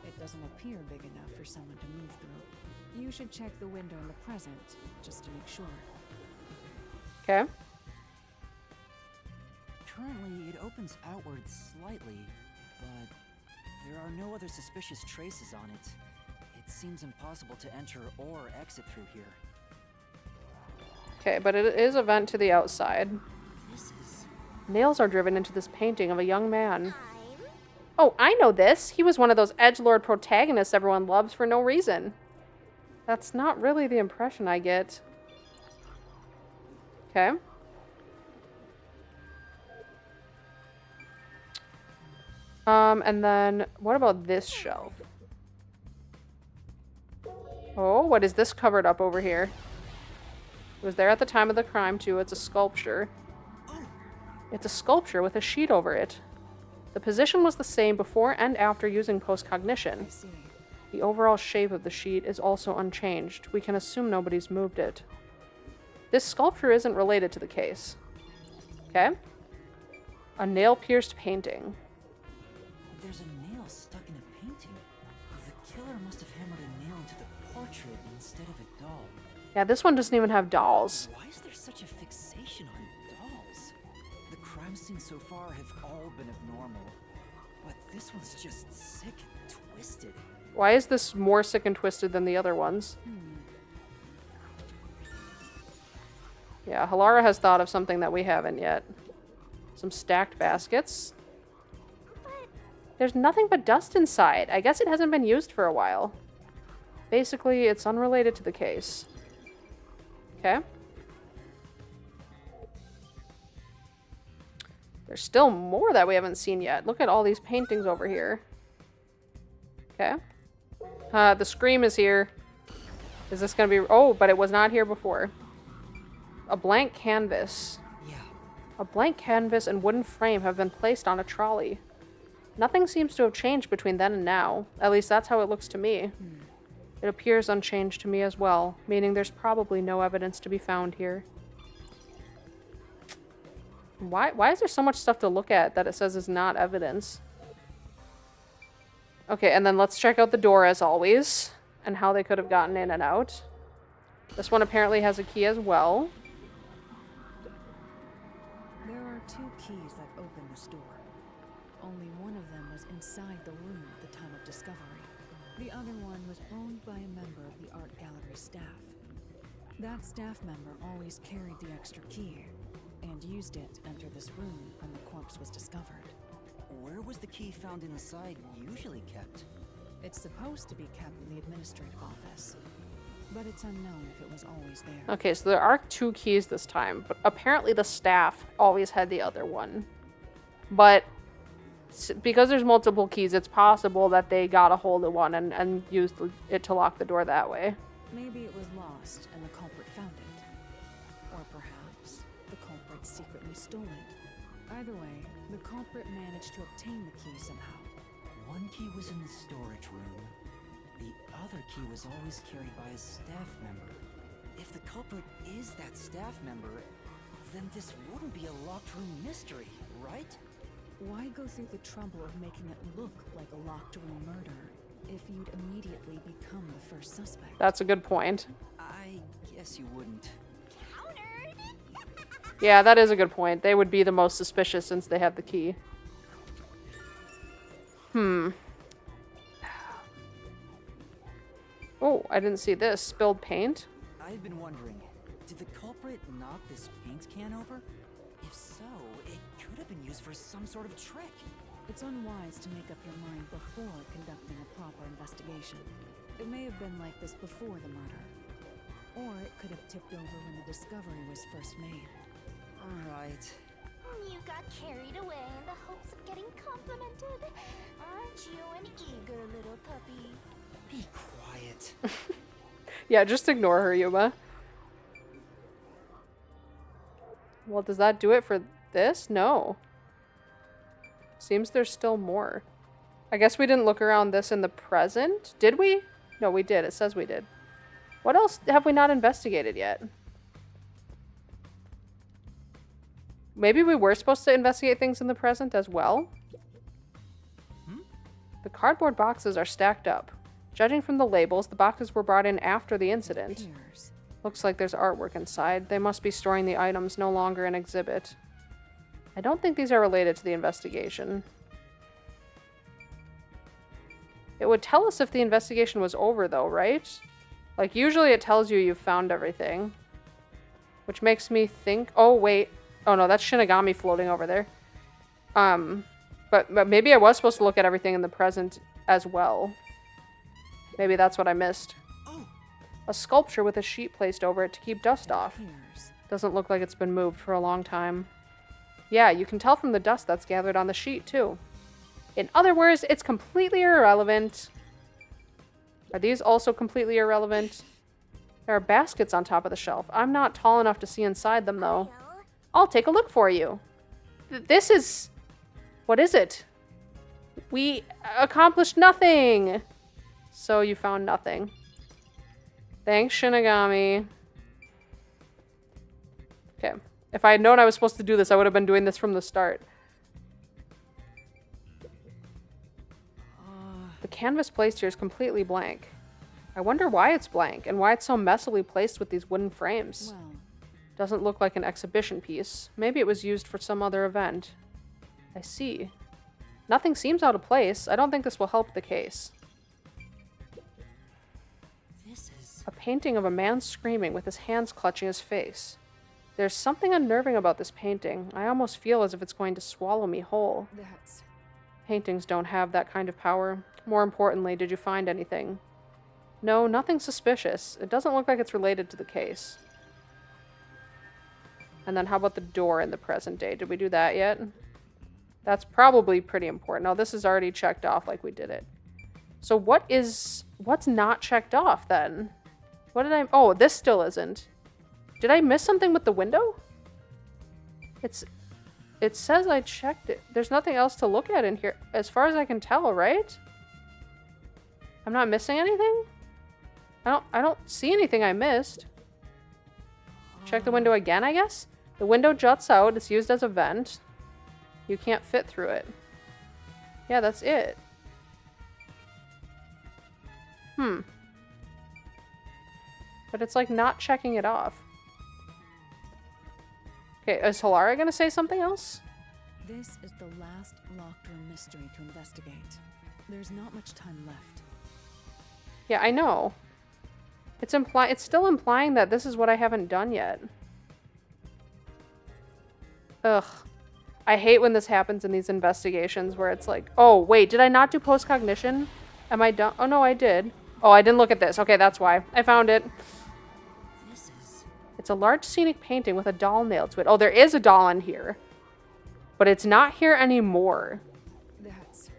S3: It doesn't appear big enough for someone to move through. You should check the window in the present, just to make sure.
S1: Okay.
S2: Currently, it opens outwards slightly, but there are no other suspicious traces on it. It seems impossible to enter or exit through here.
S1: Okay, but it is a vent to the outside.
S2: This is...
S1: Nails are driven into this painting of a young man.
S4: I'm
S1: Oh, I know this. He was one of those edgelord protagonists everyone loves for no reason. That's not really the impression I get. Okay. And then what about this shelf? Oh, what is this covered up over here? It was there at the time of the crime, too. It's a sculpture. It's a sculpture with a sheet over it. The position was the same before and after using postcognition.
S3: I see.
S1: The overall shape of the sheet is also unchanged. We can assume nobody's moved it. This sculpture isn't related to the case. Okay? A nail-pierced painting.
S2: There's a nail stuck in a painting. The killer must have hammered a nail into the portrait instead of a doll.
S1: Yeah, this one doesn't even have dolls.
S2: Why is there such a fixation on dolls? The crime scenes so far have all been abnormal, but this one's just sick and twisted.
S1: Why is this more sick and twisted than the other ones? Yeah, Halara has thought of something that we haven't yet. Some stacked baskets. There's nothing but dust inside. I guess it hasn't been used for a while. Basically, it's unrelated to the case. Okay. There's still more that we haven't seen yet. Look at all these paintings over here. Okay. The scream is here. Is this gonna be... Oh, but it was not here before. A blank canvas.
S2: Yeah,
S1: A blank canvas and wooden frame have been placed on a trolley. Nothing seems to have changed between then and now. At least that's how it looks to me. It appears unchanged to me as well, meaning there's probably no evidence to be found here. Why is there so much stuff to look at that it says is not evidence? Okay, and then let's check out the door as always, and how they could have gotten in and out. This one apparently has a key as well.
S3: There are 2 keys that open this door. Only one of them was inside the room at the time of discovery. The other one was owned by a member of the art gallery staff. That staff member always carried the extra key and used it to enter this room when the corpse was discovered.
S2: where was the key found inside usually kept?
S3: It's supposed to be kept in the administrative office, but it's unknown if it was always there.
S1: Okay, so there are 2 keys this time, but apparently the staff always had the other one. But because there's multiple keys, it's possible that they got a hold of one and used it to lock the door that way.
S3: Maybe it was lost and the culprit found it. Or perhaps the culprit secretly stole it Either way, the culprit managed to obtain the key somehow.
S2: One key was in the storage room. The other key was always carried by a staff member. If the culprit is that staff member, then this wouldn't be a locked room mystery, right?
S3: Why go through the trouble of making it look like a locked room murder if you'd immediately become the first suspect?
S1: That's a good point.
S2: I guess you wouldn't.
S4: Countered!
S1: Yeah, that is a good point. They would be the most suspicious since they have the key. Oh, I didn't see this. Spilled paint?
S2: I've been wondering, did the culprit knock this paint can over? If so, it could have been used for some sort of trick.
S3: It's unwise to make up your mind before conducting a proper investigation. It may have been like this before the murder. Or it could have tipped over when the discovery was first made.
S2: Alright.
S4: You got carried away in the hopes of getting complimented. Aren't you an eager little puppy?
S2: Be quiet.
S1: Yeah, just ignore her, Yuma. Well, does that do it for this? No. Seems there's still more. I guess we didn't look around this in the present. Did we? No, we did. It says we did. What else have we not investigated yet? Maybe we were supposed to investigate things in the present as well? The cardboard boxes are stacked up. Judging from the labels, the boxes were brought in after the incident.
S3: Appears.
S1: Looks like there's artwork inside. They must be storing the items, no longer an exhibit. I don't think these are related to the investigation. It would tell us if the investigation was over, though, right? Like, usually it tells you you've found everything. Which makes me think... Oh, wait. Oh, no, that's Shinigami floating over there. But maybe I was supposed to look at everything in the present as well. Maybe that's what I missed.
S2: Oh,
S1: A sculpture with a sheet placed over it to keep dust off.
S3: Appears.
S1: Doesn't look like it's been moved for a long time. Yeah, you can tell from the dust that's gathered on the sheet, too. In other words, it's completely irrelevant. Are these also completely irrelevant? There are baskets on top of the shelf. I'm not tall enough to see inside them, though.
S4: Well,
S1: I'll take a look for you. This is... What is it? We accomplished nothing! So you found nothing. Thanks, Shinigami. Okay. If I had known I was supposed to do this, I would have been doing this from the start. The canvas placed here is completely blank. I wonder why it's blank, and why it's so messily placed with these wooden frames.
S3: Well,
S1: Doesn't look like an exhibition piece. Maybe it was used for some other event. I see. Nothing seems out of place. I don't think this will help the case.
S2: this is...
S1: A painting of a man screaming with his hands clutching his face. There's something unnerving about this painting. I almost feel as if it's going to swallow me whole.
S3: that's...
S1: Paintings don't have that kind of power. More importantly, did you find anything? No, nothing suspicious. It doesn't look like it's related to the case. And then how about the door in the present day? Did we do that yet? That's probably pretty important. Oh, this is already checked off like we did it. So what's not checked off then? What did I... Oh, this still isn't. Did I miss something with the window? It says I checked it. There's nothing else to look at in here, as far as I can tell, right? I'm not missing anything? I don't see anything I missed. Check the window again, I guess? The window juts out. It's used as a vent. You can't fit through it. Yeah, that's it. But it's like not checking it off. Okay, is Halara gonna say something else?
S3: This is the last locked room mystery to investigate. There's not much time left.
S1: Yeah, I know. It's still implying that this is what I haven't done yet. Ugh. I hate when this happens in these investigations where it's like, oh, wait, did I not do post-cognition? Am I done? Oh, no, I did. Oh, I didn't look at this. Okay, that's why. I found it.
S2: This is...
S1: It's a large scenic painting with a doll nailed to it. Oh, there is a doll in here. But it's not here anymore.
S3: That's...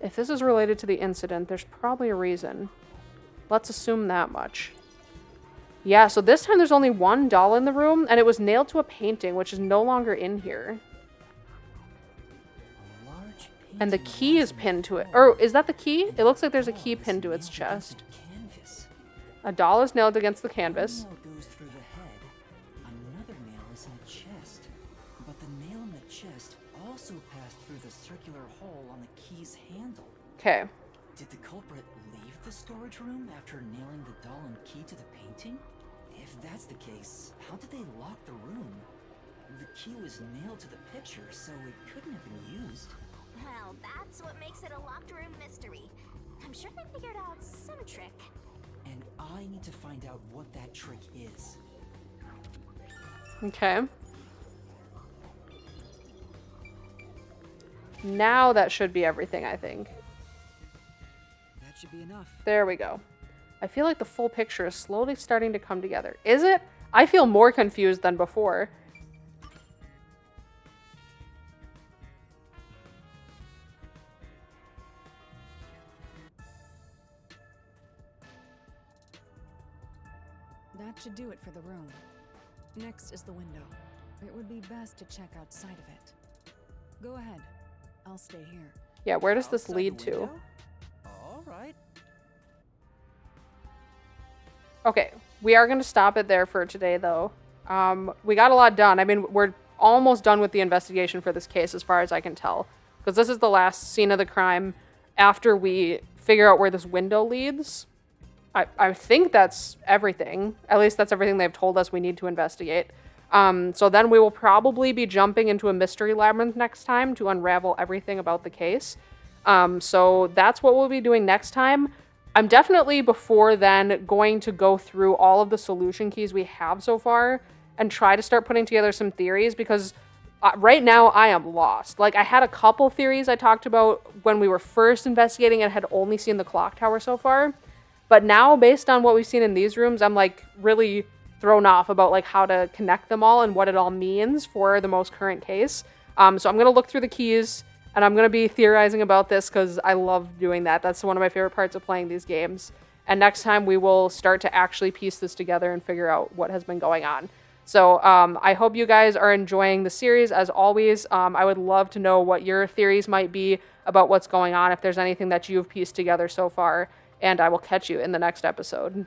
S1: If this is related to the incident, there's probably a reason. Let's assume that much. Yeah, so this time there's only one doll in the room, and it was nailed to a painting, which is no longer in here. And the
S2: painting
S1: key
S2: lies
S1: is
S2: on the
S1: pinned to it.
S2: floor,
S1: Or is that the key?
S2: and
S1: It looks like
S2: the
S1: there's a
S2: doll
S1: key
S2: is
S1: pinned to its
S2: nailed against
S1: chest.
S2: the canvas.
S1: A doll is nailed against the
S2: One
S1: canvas.
S2: nail goes through the head, another nail is in the chest. But the nail in the chest also passed through the circular hole on the key's handle.
S1: Okay.
S2: Did the culprit leave the storage room after nailing the doll and key to the painting? If that's the case, how did they lock the room? The key was nailed to the picture, so it couldn't have been used.
S4: Well, that's what makes it a locked room mystery. I'm sure they figured out some trick.
S2: And I need to find out what that trick is.
S1: Okay. Now that should be everything, I think.
S2: That should be enough.
S1: There we go. I feel like the full picture is slowly starting to come together. Is it? I feel more confused than before.
S3: That should do it for the room. Next is the window. It would be best to check outside of it. Go ahead. I'll stay here.
S1: Yeah, where does this
S2: Outside
S1: lead
S2: the
S1: to?
S2: window? All right.
S1: Okay, we are going to stop it there for today, though. We got a lot done. I mean, we're almost done with the investigation for this case, as far as I can tell. Because this is the last scene of the crime after we figure out where this window leads. I think that's everything. At least that's everything they've told us we need to investigate. So then we will probably be jumping into a mystery labyrinth next time to unravel everything about the case. So that's what we'll be doing next time. I'm definitely before then going to go through all of the solution keys we have so far and try to start putting together some theories, because right now I am lost. Like, I had a couple theories I talked about when we were first investigating and had only seen the clock tower so far. But now, based on what we've seen in these rooms, I'm like really thrown off about like how to connect them all and what it all means for the most current case. So I'm going to look through the keys and I'm going to be theorizing about this because I love doing that. That's one of my favorite parts of playing these games. And next time we will start to actually piece this together and figure out what has been going on. So I hope you guys are enjoying the series as always. I would love to know what your theories might be about what's going on, if there's anything that you've pieced together so far. And I will catch you in the next episode.